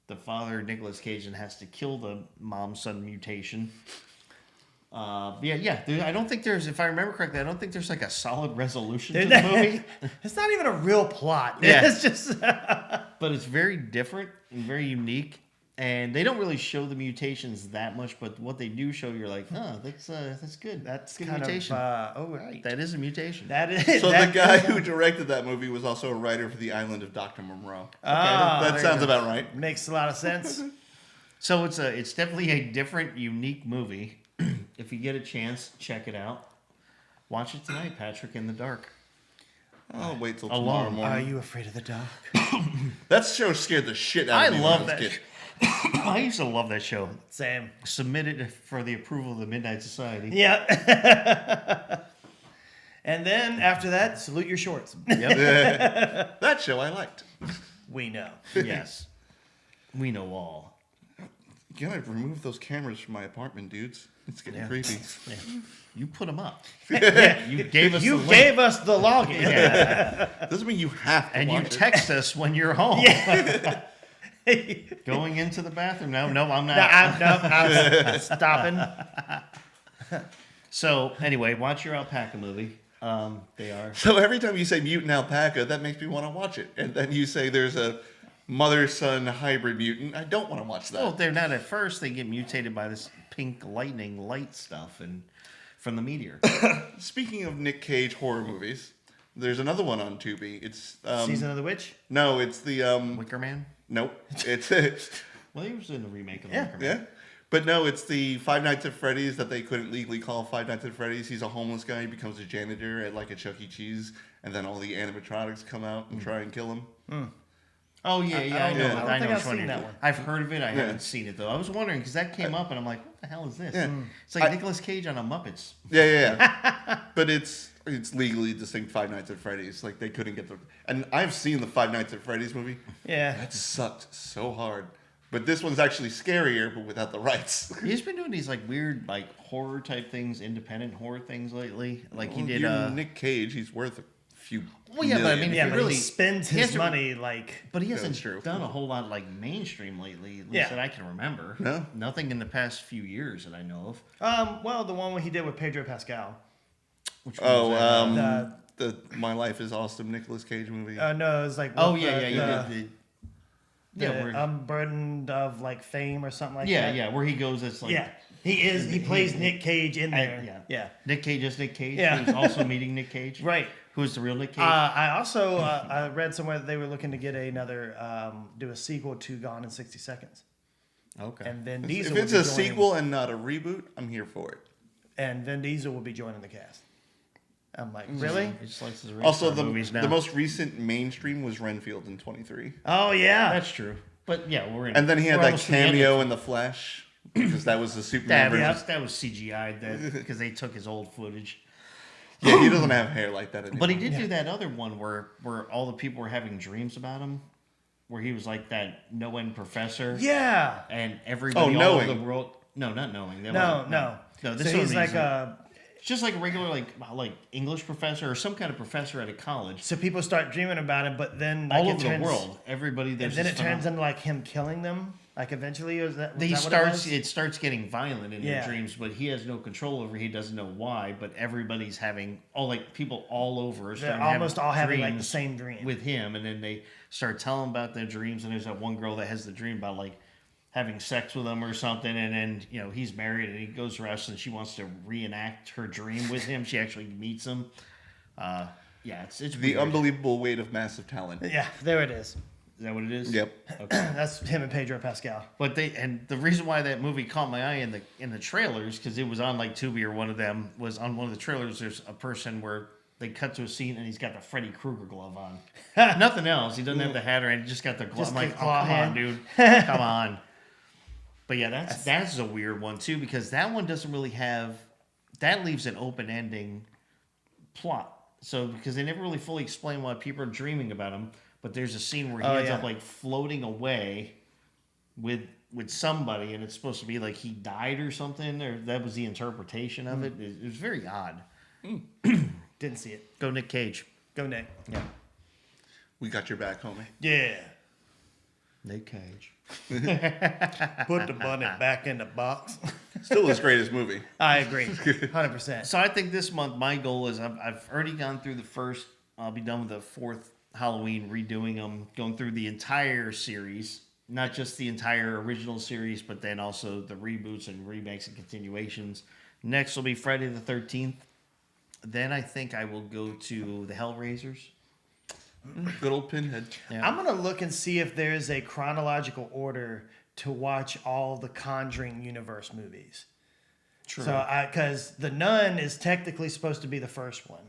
The father, Nicolas Cage, has to kill the mom-son mutation. I don't think there's, if I remember correctly, I don't think there's like a solid resolution to the movie. It's not even a real plot. Yeah. It's just. But it's very different and very unique. And they don't really show the mutations that much, but what they do show, you're like, oh, that's good. That's good kind mutation. of. Right. That is a mutation. That is. So the guy who directed that movie was also a writer for The Island of Dr. Monroe. That sounds about right. Makes a lot of sense. So it's definitely a different, unique movie. If you get a chance, check it out. Watch it tonight, Patrick, in the dark. I'll wait till Alone. tomorrow morning. Are you afraid of the dark? That show scared the shit out of me. I when love was that. a kid. I used to love that show. Same. Submitted for the approval of the Midnight Society. Yeah. And then after that, salute your shorts. Yep. That show I liked. We know. Yes. We know all. You gotta remove those cameras from my apartment, dudes. It's getting creepy. Yeah. You put them up. You gave us You the link. gave us the login. Yeah. Doesn't mean you have to And you watch it. text us when you're home. Going into the bathroom. No, I'm not. I'm stopping. So anyway, watch your alpaca movie. They are. So every time you say mutant alpaca, that makes me want to watch it. And then you say there's a mother-son hybrid mutant. I don't want to watch that. Well, they're not at first. They get mutated by this pink lightning light stuff and from the meteor. Speaking of Nick Cage horror movies, there's another one on Tubi. It's Season of the Witch? no, it's the Wicker Man. nope. It's Well, he was in the remake of Yeah. Wicker Man. yeah. But no, it's the Five Nights at Freddy's that they couldn't legally call Five Nights at Freddy's. He's a homeless guy. He becomes a janitor at like a Chuck E. Cheese, and then all the animatronics come out and try and kill him. Oh yeah, I know. don't I know think which I've one seen you're- that one. I've heard of it. I haven't seen it though. I was wondering because that came up and I'm like, what the hell is this? Yeah. It's like Nicolas Cage on a Muppets. Yeah. But it's legally distinct Five Nights at Freddy's. Like they couldn't get the. And I've seen the Five Nights at Freddy's movie. Yeah. That sucked so hard. But this one's actually scarier, but without the rights. He's been doing these like weird like horror type things, independent horror things lately. Like he Well, did. you're Nick Cage. He's worth a few. Well, yeah, but I million. mean, Yeah, if but you really he spends he his has to- money like. But he That's hasn't true. done a whole lot like mainstream lately, at least Yeah. that I can remember. No? Nothing in the past few years that I know of. Well, the one he did with Pedro Pascal. Which one was that? The My Life is Awesome Nicolas Cage movie. No, it was like. Oh what yeah, the- yeah, the- yeah. the Yeah, where, Unburdened of like Fame or something like yeah, that. yeah, where he goes. It's like Yeah. He plays Nick Cage in there. yeah. Yeah. Nick Cage is Nick Cage. Yeah. Who's also meeting Nick Cage. Right. Who's the real Nick Cage? I also I read somewhere that they were looking to get another do a sequel to Gone in 60 Seconds. okay. And Vin if Diesel. it's will a be joining- sequel and not a reboot, I'm here for it. and Vin Diesel will be joining the cast. I'm like, really? He just likes his race Also, car movies now. the most recent mainstream was Renfield in 23. Oh yeah. That's true. But yeah, we're in. And then he had we're that almost to the end cameo of- in The Flash, because that was the Superman That version. was CGI because they took his old footage. Yeah, he doesn't have hair like that anymore. But he did do that other one where all the people were having dreams about him, where he was like that no end professor. Yeah. And everybody Oh, all over Knowing. the world. No, not knowing. That No, wasn't- no. No, So this he's one like is it's just like a regular like English professor or some kind of professor at a college. so people start dreaming about it, but then like, All it over turns, the world, everybody and there's then this it turns phenomenon. into like him killing them. Like eventually, is that? Was He that starts. What it was? It starts getting violent in Yeah. their dreams, but he has no control over. He doesn't know why. But everybody's having people all over. Are They're starting to have almost all having like the dreams same dream. with him, and then they start telling about their dreams. And there's that one girl that has the dream about like having sex with him or something, and then he's married and he goes wrestling. She wants to reenact her dream with him. She actually meets him. It's The weird. unbelievable weight of massive talent. Yeah, there it is. Is that what it is? Yep. Okay. That's him and Pedro Pascal. But the reason why that movie caught my eye in the trailers, because it was on like Tubi or one of them, was on one of the trailers. There's a person where they cut to a scene and he's got the Freddy Krueger glove on. Nothing else. He doesn't have the hat or anything. Just got the glove. Just I'm the like, claw come hand. on, dude, come on. But yeah, that's a weird one too, because that one doesn't really have. That leaves an open ending plot. So because they never really fully explain why people are dreaming about him. But there's a scene where he ends up like floating away with somebody, and it's supposed to be like he died or something, or that was the interpretation of it. It was very odd. Didn't see it. Go Nick Cage. Go Nick. Yeah. We got your back, homie. Yeah. Nick Cage. Put the bunny back in the box. Still his greatest movie. I agree. 100%. So I think this month my goal is I've already gone through the first. I'll be done with the fourth Halloween, redoing them, going through the entire series, not just the entire original series, but then also the reboots and remakes and continuations. Next will be Friday the 13th. Then I think I will go to the Hellraisers. Good old Pinhead. Yeah. I'm going to look and see if there's a chronological order to watch all the Conjuring universe movies. True. So, because The Nun is technically supposed to be the first one.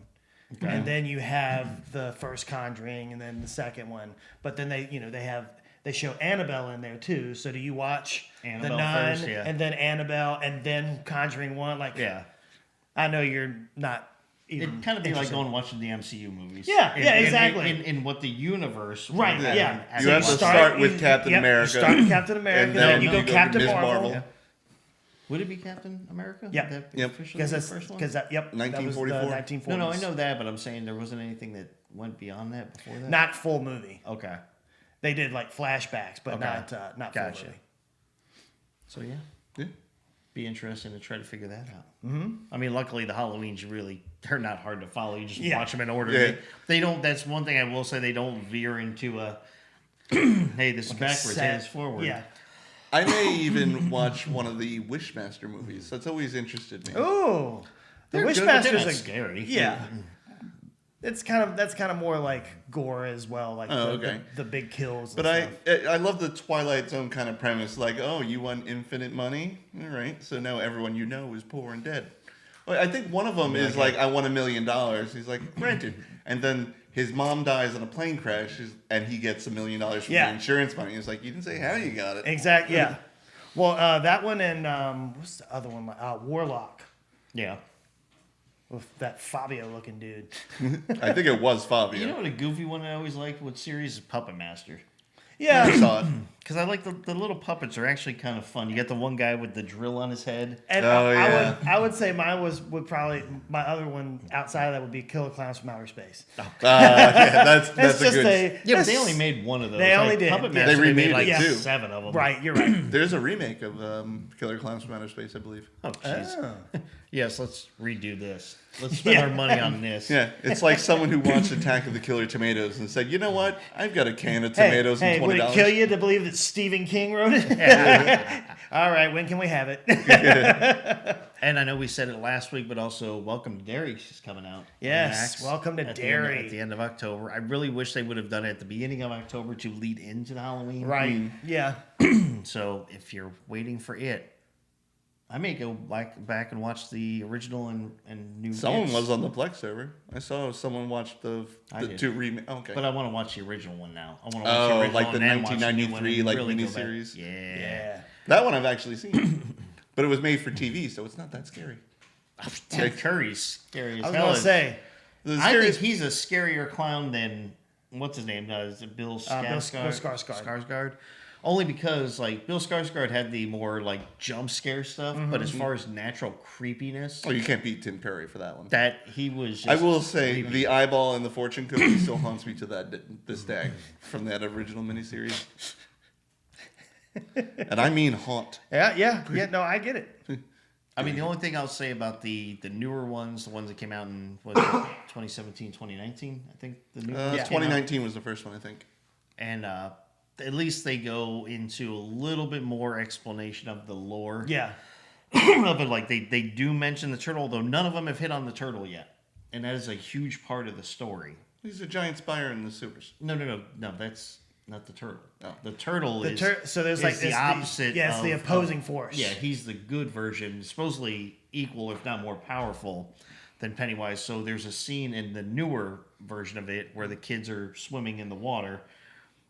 Okay. And then you have the first Conjuring and then the second one. But then they show Annabelle in there too. So do you watch Annabelle The Nun first, yeah. and then Annabelle and then Conjuring 1? Like, Yeah. I know you're not even It'd kind of be like interested. going watching the MCU movies. Yeah, exactly. In what the universe. Right, would yeah. have You have to start with Captain America. You start with Captain America, And then then you you go go to Captain Ms. Marvel. Marvel. Yeah. Would it be Captain America? Yep. Would that be Yep. officially Because the that's first one? because that that was the 1944. 1940s. No, I know that, but I'm saying there wasn't anything that went beyond that before that. Not full movie. Okay. They did like flashbacks, but Okay. not Gotcha. full movie. So yeah, Yeah. be interesting to try to figure that out. Mm-hmm. I mean, luckily the Halloweens they're not hard to follow. You just Yeah. watch them in order. Yeah. They don't. That's one thing I will say. They don't veer into a. Hey, this is backwards. Set- Hey, it's forward. Yeah. I may even watch one of the Wishmaster movies. That's always interested me. Oh, the They're good, but they're Wishmasters not are scary. Yeah. That's kind of more like gore as well, like Oh, the, okay. the big kills. But and stuff. I love the Twilight Zone kind of premise. Like, oh, you want infinite money? All right. So now everyone you know is poor and dead. Well, I think one of them is like, I want $1 million. He's like, granted. And then his mom dies in a plane crash, and he gets $1 million from Yeah. the insurance money. He's like, you didn't say how you got it. Exactly. Yeah. Well, that one and what's the other one? Warlock Yeah. with that Fabio looking dude. I think it was Fabio. You know what a goofy one I always liked? What series is Puppet Master? I Yeah. saw it. Because I like the little puppets are actually kind of fun. You got the one guy with the drill on his head. And Oh, yeah. I would say mine would probably my other one outside of that would be Killer Clowns from Outer Space. Yeah, that's That's a just good. Yeah, but that's- they only made one of those. They only Like, did, Puppet yeah. Master, They they made remade like it, too. 7 of them. Right. You're right. There's a remake of Killer Clowns from Outer Space, I believe. Oh, jeez. Oh. Yes, let's redo this. Let's spend our money on this. Yeah, it's like someone who watched Attack of the Killer Tomatoes and said, you know what? I've got a can of Hey, tomatoes hey, and would $20. it kill you to believe that Stephen King wrote it? All right, when can we have it? And I know we said it last week, but also Welcome to Derry is coming out. on Yes, Max Welcome to at Derry. at the end of October. I really wish they would have done it at the beginning of October to lead into the Halloween. Right. Yeah. So if you're waiting for it, I may go back and watch the original and new. Someone hits. was on the Plex server. I saw someone watch the did. 2 remake. Okay. But I want to watch the original one now. I want to watch Oh, the original like the and then watch the new one 1993 and like really go back. miniseries? Yeah. Yeah. That one I've actually seen. But it was made for TV, so it's not that scary. Tim Curry's scary as I was hell. gonna say The I think scariest- he's a scarier clown than what's his name? Is it Bill Skarsgård? Bill Skarsgård. Skarsgård. Only because like Bill Skarsgård had the more like jump scare stuff, but as far as natural creepiness, Oh, you can't beat Tim Curry for that one. that he was. Just I will say creepy. the eyeball and the fortune cookie still haunts me to this day from that original miniseries. And I mean haunt. yeah. No, I get it. I mean, the only thing I'll say about the newer ones, the ones that came out in what was it, 2017, 2019, I think the new ones Yeah. came out. 2019 was the first one, I think. And at least they go into a little bit more explanation of the lore. Yeah. Of it, like they do mention the turtle, though none of them have hit on the turtle yet, and that is a huge part of the story. He's a giant spire in the sewers. No, that's not the turtle. Oh. The turtle is So there's is like the opposite. Yeah, it's the of- opposing force. Yeah, he's the good version, supposedly equal if not more powerful than Pennywise. So there's a scene in the newer version of it where the kids are swimming in the water,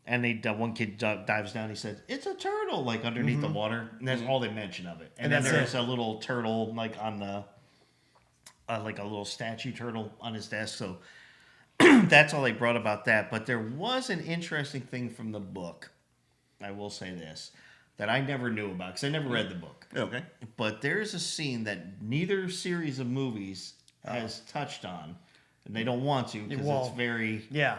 and one kid dives down. He says, "It's a turtle!" Like underneath the water, and that's all they mention of it. And then that's there's it. a little turtle, like on the, like a little statue turtle on his desk. So that's all they brought about that. But there was an interesting thing from the book. I will say this that I never knew about because I never read the book. Okay. But there's a scene that neither series of movies has touched on, and they don't want to because Well, it's very, Yeah.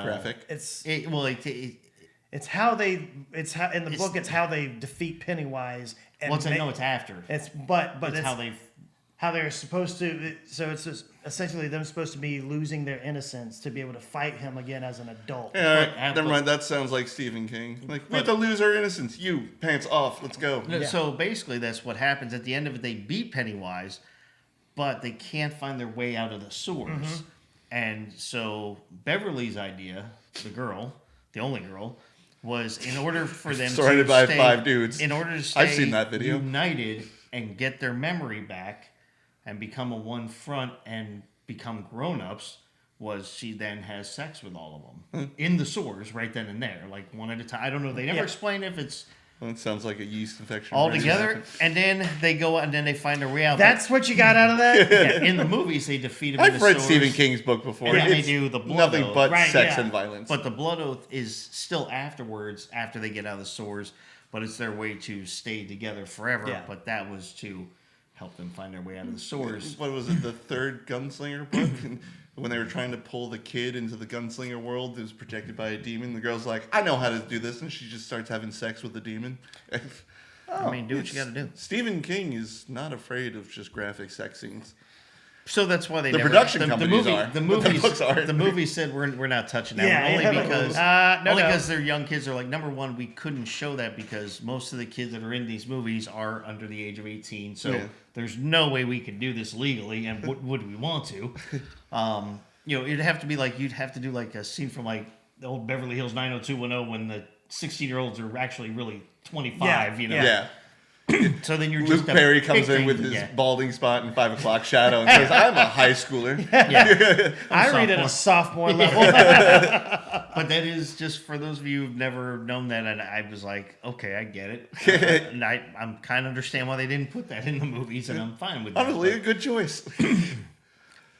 Graphic. It's it's how they in the It's- book it's how they defeat Pennywise and once I know it's after. it's It's how they how they're supposed to. So it's just essentially them supposed to be losing their innocence to be able to fight him again as an adult. Yeah, all right. But- Never mind. That sounds like Stephen King. Like, we have to lose our innocence. You, pants off. Let's go. So basically, that's what happens. At the end of it, they beat Pennywise, but they can't find their way out of the sewers. And so Beverly's idea, the only girl, was in order for them Surrounded to by stay, 5 dudes. in order to stay I've seen that video. united and get their memory back and become a one front and become grown-ups, was she then has sex with all of them in the sewers right then and there, like one at a time. I don't know. They never explain if it's Well, it sounds like a yeast infection. all together, and then they go and then they find their way out. That's what you got out of that. Yeah, in the movies, they defeat him. in I've the read sewers, Stephen King's book before. And then they It's do the blood nothing oath. but Right, sex yeah. and violence. But the blood oath is still afterwards, after they get out of the sewers. But it's their way to stay together forever. Yeah. But that was to help them find their way out of the sewers. What was it? The third Gunslinger book? And when they were trying to pull the kid into the gunslinger world that was protected by a demon, the girl's like, "I know how to do this," and she just starts having sex with the demon. I mean, do what you got to do. Stephen King is not afraid of just graphic sex scenes. So that's why they The never, production the companies movie, are, The but the movies, books aren't. The movie said we're not touching that Yeah, one, yeah, only like, because no. they're young kids. Are like, number one, we couldn't show that because most of the kids that are in these movies are under the age of 18. So Yeah. there's no way we could do this legally, and would we want to? It'd have to be like you'd have to do like a scene from like the old Beverly Hills 90210 when the 16-year-olds are actually really 25. Yeah. So then you're Luke just Perry comes in depicting- with his yeah. balding spot and 5 o'clock shadow and says, "I'm a high schooler." Yeah. I read at a sophomore level. But that is just for those of you who've never known that, and I was like, okay, I get it. And I'm kind of understand why they didn't put that in the movies, and I'm fine with that. Honestly, a good choice.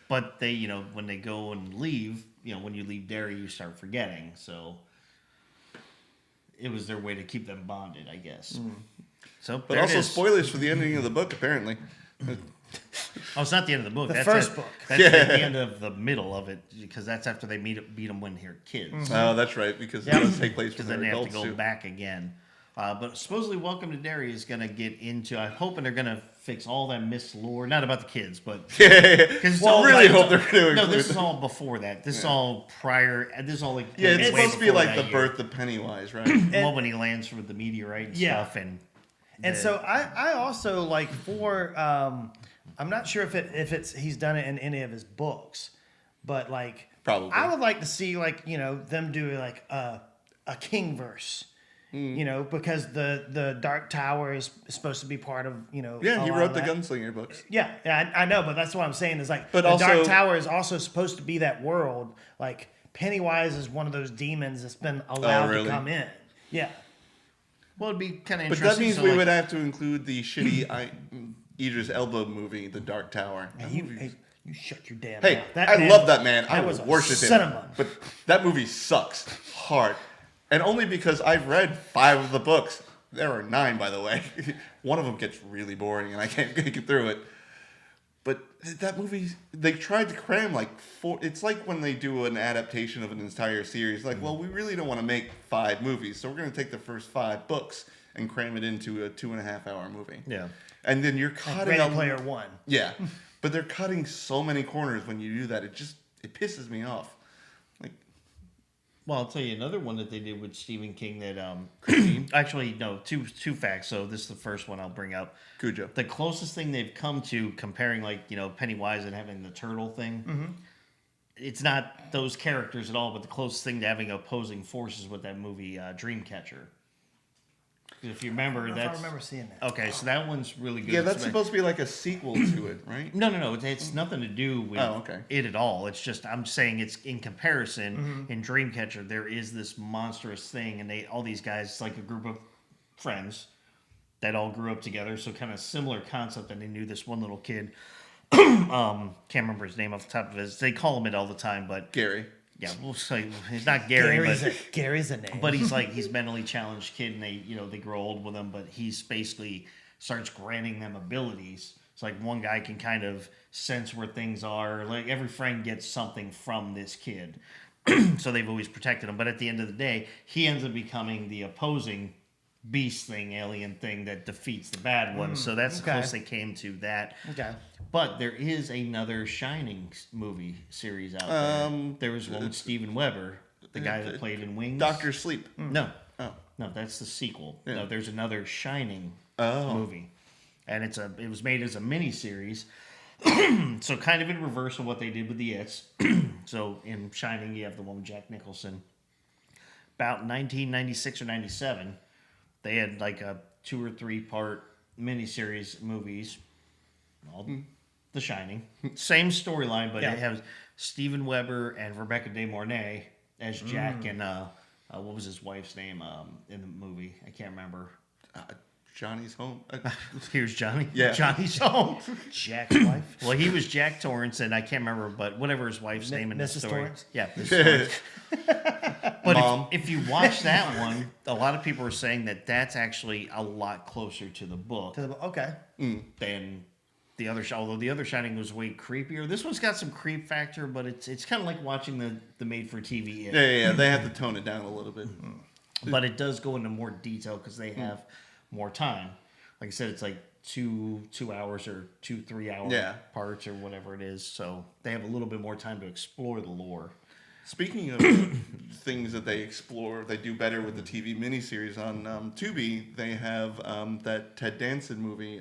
But they, when they go and leave, when you leave Derry, you start forgetting. So it was their way to keep them bonded, I guess. So, But there it also is. spoilers for the ending of the book, apparently. Oh, it's not the end of the book. The That's first at- book. That's at the end of the middle of it, because that's after they beat them when they're kids. Oh, that's right, because it Yep. does take place Because when then they're they have to adults go too. back again. But supposedly Welcome to Derry is going to get into, I'm hoping they're going to fix all that Miss lore, not about the kids, but because Well, really hope they're going to no, this include is all before that. This is all prior. This is all like Yeah, it's way supposed to be before like that the year. birth of Pennywise, right? Well, when he lands from the meteorite and Yeah. stuff, and So I also like for I'm not sure if it's he's done it in any of his books, but like Probably. I would like to see like them do like a King verse. Because the Dark Tower is supposed to be part of Yeah, a he lot wrote of the that. Gunslinger books. Yeah, I know, but that's what I'm saying is like But the also- Dark Tower is also supposed to be that world. Like Pennywise is one of those demons that's been allowed really? to come in. Yeah. well, it'd be kind of But interesting. that means so, we like, would have to include the shitty Idris Elba movie, The Dark Tower. That movie's- Hey, you shut your damn Hey, mouth. I love that man. I that will was a worship him. cinema. But that movie sucks hard. And only because I've read 5 of the books. There are 9, by the way. One of them gets really boring and I can't get through it. But that movie, they tried to cram like 4. It's like when they do an adaptation of an entire series. Like, well, we really don't want to make 5 movies. So we're going to take the first 5 books and cram it into a 2.5-hour movie. Yeah. And then you're cutting Ready a Player One. Yeah, but they're cutting so many corners when you do that. It pisses me off. Like, Well, I'll tell you another one that they did with Stephen King that actually no, two facts. So this is the first one I'll bring up. Cujo. The closest thing they've come to comparing Pennywise and having the turtle thing. It's not those characters at all, but the closest thing to having opposing forces with that movie Dreamcatcher. If you remember, I remember seeing that. okay. So that one's really good. Yeah, that's supposed to be like a sequel to it, right? No. It's nothing to do with okay. it at all. It's just I'm saying it's in comparison. In Dreamcatcher, there is this monstrous thing, and all these guys, it's like a group of friends that all grew up together. So kind of similar concept. And they knew this one little kid. Can't remember his name off the top of his. They call him it all the time, but Gary. yeah, we'll say he's not Gary, Gary's a name. but he's mentally challenged kid, and they grow old with him. But he's basically starts granting them abilities. It's like one guy can kind of sense where things are. Like every friend gets something from this kid, so they've always protected him. But at the end of the day, he ends up becoming the opposing beast thing, alien thing that defeats the bad one. So that's the closest they came to that. Okay. But there is another Shining movie series out there. There was one with Steven Weber, the guy that played in Wings. Dr. Sleep. No. Oh. No, that's the sequel. Yeah. No, there's another Shining Oh. movie. And it was made as a miniseries. So kind of in reverse of what they did with the It's. So in Shining, you have the one with Jack Nicholson. About 1996 or 97, they had like a 2 or 3 part miniseries movies called The Shining. Same storyline, but it has Steven Weber and Rebecca De Mornay as Jack and what was his wife's name in the movie? I can't remember. Johnny's home. Here's Johnny. Yeah. Johnny's home. Jack's wife. Well, he was Jack Torrance, and I can't remember, but whatever his wife's name in the Mrs. story. Torrance? Yeah, Mrs. Torrance. But Mom. if you watch that one, a lot of people are saying that that's actually a lot closer to the book Okay. than the other. Although the other Shining was way creepier. This one's got some creep factor, but it's kind of like watching the made-for-TV. Yeah. They have to tone it down a little bit. But it does go into more detail because they have more time. Like I said, it's like 2 hours or 3 hour parts or whatever it is. So they have a little bit more time to explore the lore. Speaking of things that they explore, they do better with the TV miniseries on Tubi. They have that Ted Danson movie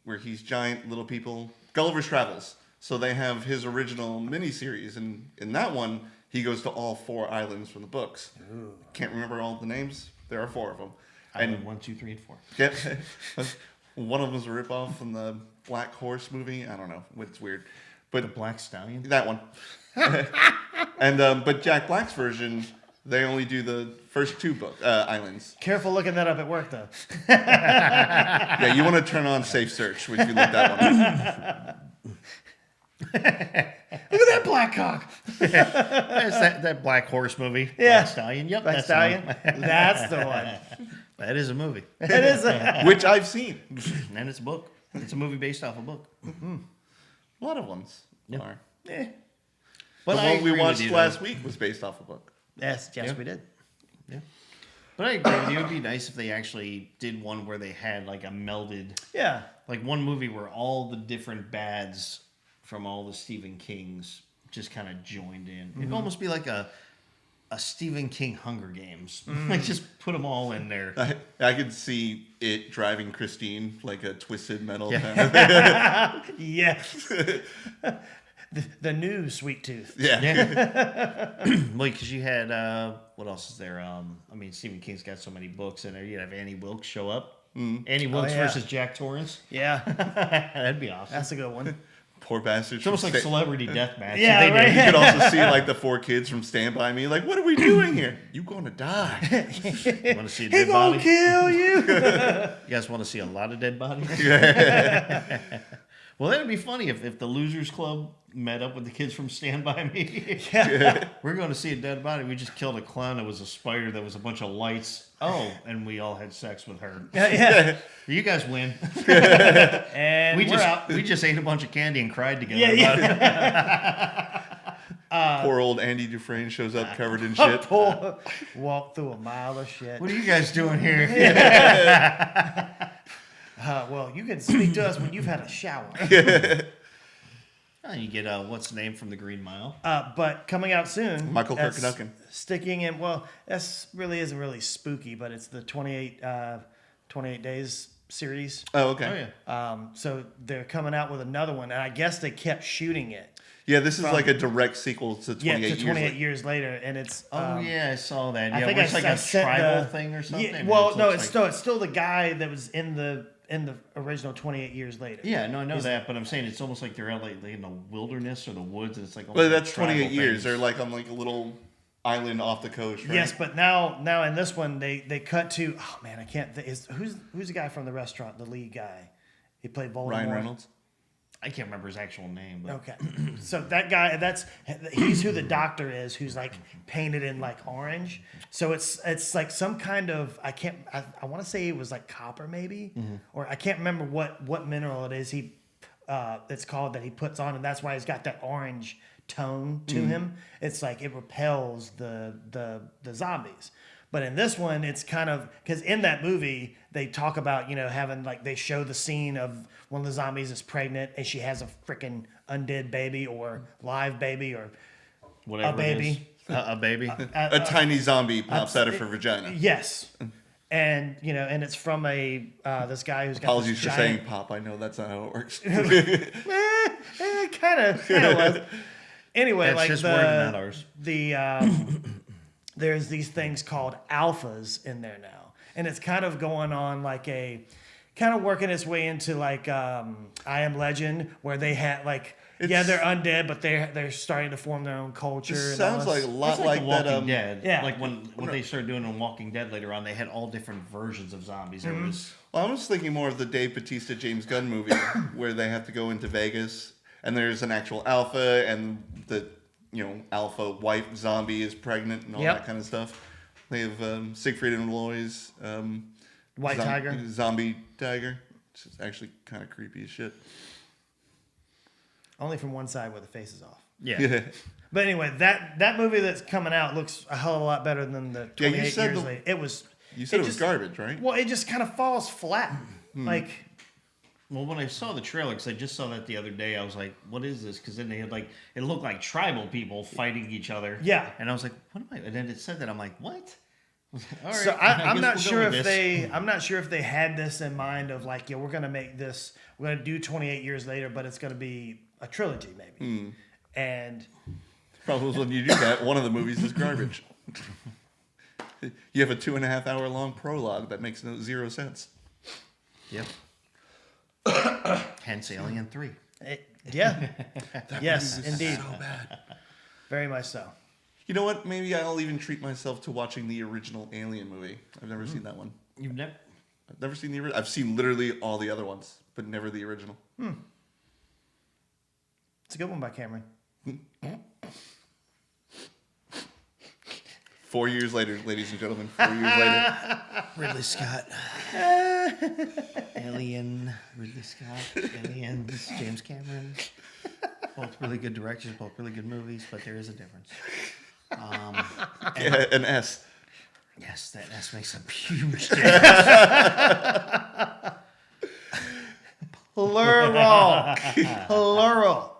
where he's giant little people, Gulliver's Travels. So they have his original miniseries, and in that one, he goes to all 4 islands from the books. Ooh. Can't remember all the names. There are 4 of them. Island 1, 2, 3, and 4. Yep. One of them was a ripoff from the Black Horse movie. I don't know. It's weird. But The Black Stallion? that one. And but Jack Black's version, they only do the first 2 islands. Careful looking that up at work, though. Yeah, you want to turn on Safe Search if you look that one up. Look at that black cock. That's that Black Horse movie. Yeah. Black Stallion. Yep. Black that's Stallion. the one. That's the one. That is a movie. It is. Which I've seen. And it's a book. It's a movie based off a book. A lot of ones are. Eh. But The I one we agree with watched you, though. last week was based off a book. Yes, Yeah. we did. But I agree with you. It would be nice if they actually did one where they had like a melded, Yeah. like one movie where all the different bads from all the Stephen Kings just kind of joined in. It'd almost be like a Stephen King Hunger Games. Like just put them all in there. I could see it driving Christine like a Twisted Metal. Yeah. Yes. the new Sweet Tooth. Yeah. Yeah. Well, because you had what else is there? I mean, Stephen King's got so many books in there. You'd have Annie Wilkes show up. Annie Wilkes yeah. versus Jack Torrance. Yeah. That'd be awesome. That's a good one. Poor bastards. It's almost like Celebrity Deathmatch. Yeah, They right. did. You could also see like the 4 kids from Stand By Me. Like, what are we doing here? You gonna die? You want to see a He dead gonna body? kill you. You guys want to see a lot of dead bodies? Well, that'd be funny if the Losers Club met up with the kids from Stand By Me. Yeah. We're going to see a dead body. We just killed a clown that was a spider that was a bunch of lights. Oh, and we all had sex with her. Yeah. You guys win. And We we're out. just ate a bunch of candy and cried together. Yeah, about it. Poor old Andy Dufresne shows up covered in shit. Walk through a mile of shit. What are you guys doing here? Well, you can speak to us when you've had a shower. Oh, you get what's the name from the Green Mile? But coming out soon, Michael Kirk that's Duncan. sticking in. Well, that's really isn't really spooky, but it's the 28 Days series. Oh, okay. Oh yeah. So they're coming out with another one, and I guess they kept shooting it. Yeah, this is like a direct sequel to 28 Yeah, to 28 years. years later, and it's. Oh yeah, I saw that. Yeah, I think where it's like I a sent tribal the- thing or something. Yeah, well, no, looks it's like- still the guy that was in the original 28 years later. Yeah, no, I know that, but I'm saying it's almost like they're out like in the wilderness or the woods, and it's like. But almost that's like tribal 28 years. things. They're like on like a little island off the coast, right? Yes, but now in this one they cut to I can't. Who's the guy from the restaurant? The lead guy. He played Voldemort. Ryan Reynolds. I can't remember his actual name. But Okay, so that guy, he's who the doctor is, who's like painted in like orange. So it's like some kind of I want to say it was like copper maybe, or I can't remember what mineral it is it's called that he puts on, and that's why he's got that orange tone to him. It's like it repels the zombies. But in this one, it's kind of because in that movie they talk about having like they show the scene of one of the zombies is pregnant and she has a freaking undead baby or live baby or whatever. a baby. It is. A baby. A tiny zombie pops out of her vagina. Yes, and and it's from a this guy who's got Apologies this for giant, saying pop. I know that's not how it works. kind of was. Anyway, That's like his word, not ours. There's these things called alphas in there now, and it's kind of going on like kind of working its way into like I Am Legend, where they had like they're undead, but they're starting to form their own culture. It and all sounds this. like a lot It's like like The that. Walking Dead. yeah. Like when they started doing on Walking Dead later on, they had all different versions of zombies. There was Well, I was thinking more of the Dave Bautista James Gunn movie where they have to go into Vegas and there's an actual alpha and the alpha wife zombie is pregnant and all Yep. that kind of stuff. They have Siegfried and Roy's White Tiger. zombie tiger. It's actually kind of creepy as shit. Only from one side where the face is off. yeah. But anyway, that movie that's coming out looks a hell of a lot better than the 28 said years later. It was. You said it was just- garbage, right? Well, it just kind of falls flat. Like, Well, when I saw the trailer, because I just saw that the other day, I was like, "What is this?" Because then they had it looked like tribal people fighting each other. Yeah. And I was like, "What am I?" And then it said that I'm like, "What?" I was like, all right. so I I'm guess not we'll go sure with if this. I'm not sure if they had this in mind of like, we're gonna make this, we're gonna do 28 years later, but it's gonna be a trilogy maybe. And Probably when you do that, one of the movies is garbage. You have a 2.5 hour long prologue that makes zero sense. Yep. Hence Alien 3. yeah, yes, Movie is indeed, So bad. very much so. You know what? Maybe I'll even treat myself to watching the original Alien movie. I've never seen that one. You've never. I've never seen the original. I've seen literally all the other ones, but never the original. It's a good one by Cameron. 4 years later, ladies and gentlemen. 4 years later. Ridley Scott. Alien. Ridley Scott. Aliens. James Cameron. Both really good directors. Both really good movies, but there is a difference. Yeah, an S. Yes, that S makes a huge difference. Plural, plural.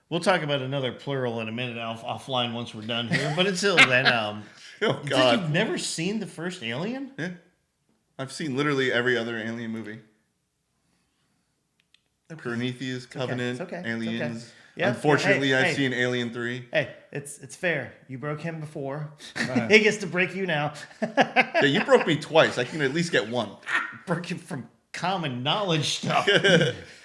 We'll talk about another plural in a minute offline once we're done here. But until then, Oh it's like God. you've never seen the first Alien? Yeah. I've seen literally every other Alien movie. Prometheus, Covenant, It's okay. It's Aliens. okay. Yeah. Unfortunately, Hey, I've hey. seen Alien 3. Hey, it's fair. You broke him before. He gets to break you now. Yeah, you broke me twice. I can at least get one. Breaking from common knowledge stuff.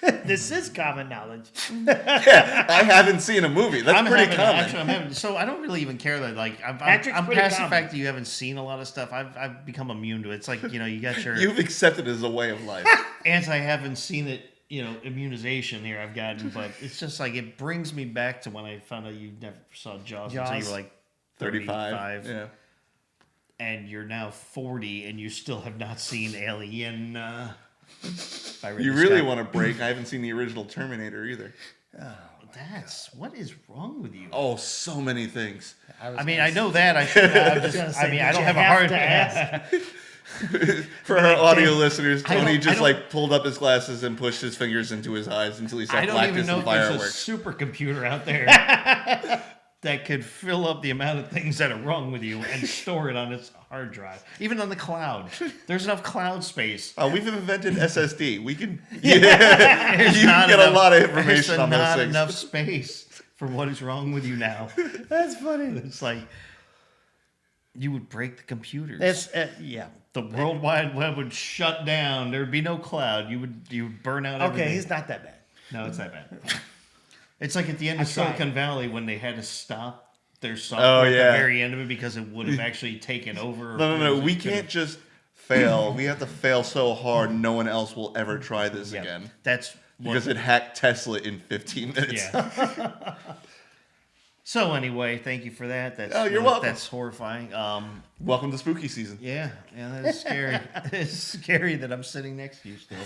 This is common knowledge. I haven't seen a movie. That's pretty common. So I don't really even care that I'm Patrick's pretty past common. the fact that you haven't seen a lot of stuff. I've become immune to it. It's like you got your You've accepted it as a way of life. haven't seen it immunization here I've gotten, but it's just like it brings me back to when I found out you never saw Jaws until you were like 35. Yeah. and you're now 40 and you still have not seen Alien. By Ridley You really Scott. want to break? I haven't seen the original Terminator either. What is wrong with you? Oh, so many things. I mean, I know that. I should. I gonna say, I did don't you have a have hard to ask? For our audio listeners, I Tony don't- just I don't- pulled up his glasses and pushed his fingers into his eyes until he saw I don't even blackness know and if there's a fireworks. supercomputer out there that could fill up the amount of things that are wrong with you and store it on its hard drive. Even on the cloud. There's enough cloud space. We've invented SSD. We can. There's You not can get a enough- lot of there's information on those not things. enough space for what is wrong with you now. That's funny. It's like you would break the computers. It's yeah. The World Wide Web would shut down. There would be no cloud. You would burn out everything. Okay, he's not that bad. No, it's that bad. It's like at the end of I tried. Silicon Valley when they had to stop their software at yeah. the very end of it because it would have actually taken over. No. We can't just fail. We have to fail so hard no one else will ever try this Yeah, again. that's what, Because it hacked Tesla in 15 minutes. yeah. So anyway, thank you for that. That's Oh, you're welcome. That's horrifying. Welcome to spooky season. Yeah, that is scary. It's scary that I'm sitting next to you still.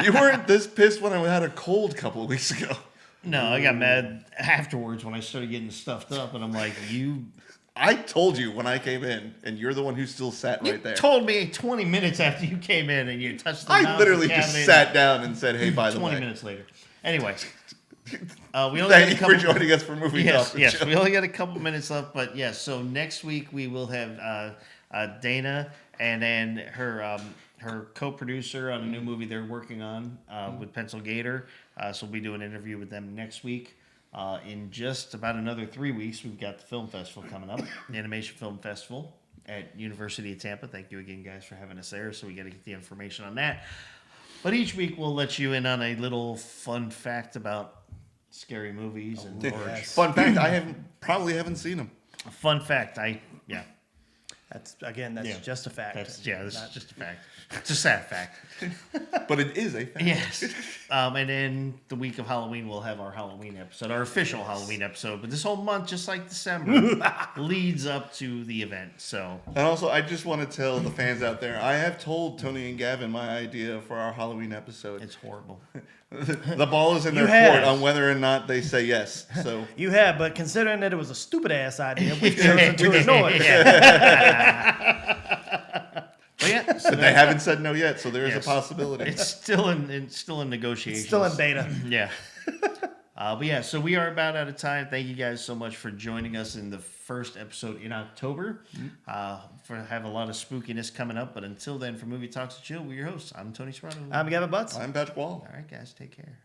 You weren't this pissed when I had a cold a couple of weeks ago. No, I got mad afterwards when I started getting stuffed up, and I'm like, you I told you when I came in, and you're the one who still sat right there. told me 20 minutes after you came in and you touched the I mouse literally cabinet. just sat down and said, hey, by the 20 way, minutes later. Anyway, we only got thank a you couple. for joining us for Movie Yes, Talk. yes, we only got a couple minutes left, but yes. So next week we will have Dana and then her co-producer on a new movie they're working on with Pencil Gator. So we'll be doing an interview with them next week. In just about another 3 weeks, we've got the film festival coming up, the Animation Film Festival at University of Tampa. Thank you again, guys, for having us there. So we got to get the information on that. But each week we'll let you in on a little fun fact about scary movies and or yes. Fun fact, I probably haven't seen them. a fun fact. That's Yeah. just a fact. That's this is just a fact. It's a sad fact. But it is a fact. Yes. And then the week of Halloween, we'll have our Halloween episode, our official Halloween episode. But this whole month, just like December, leads up to the event. So And also, I just want to tell the fans out there, I have told Tony and Gavin my idea for our Halloween episode. it's horrible. The ball is in You their court have. on whether or not they say yes. So You have, but considering that it was a stupid ass idea, we've chosen to ignore it. But yeah, so they haven't said no yet, so there is Yes. a possibility. it's still in negotiations. Still in beta. Yeah. But yeah, so we are about out of time. Thank you guys so much for joining us in the first episode in October. For have a lot of spookiness coming up. But until then, for Movie Talks and Chill, we're your hosts. I'm Tony Serrano. I'm Gavin Butts. I'm Patrick Wall. All right, guys, take care.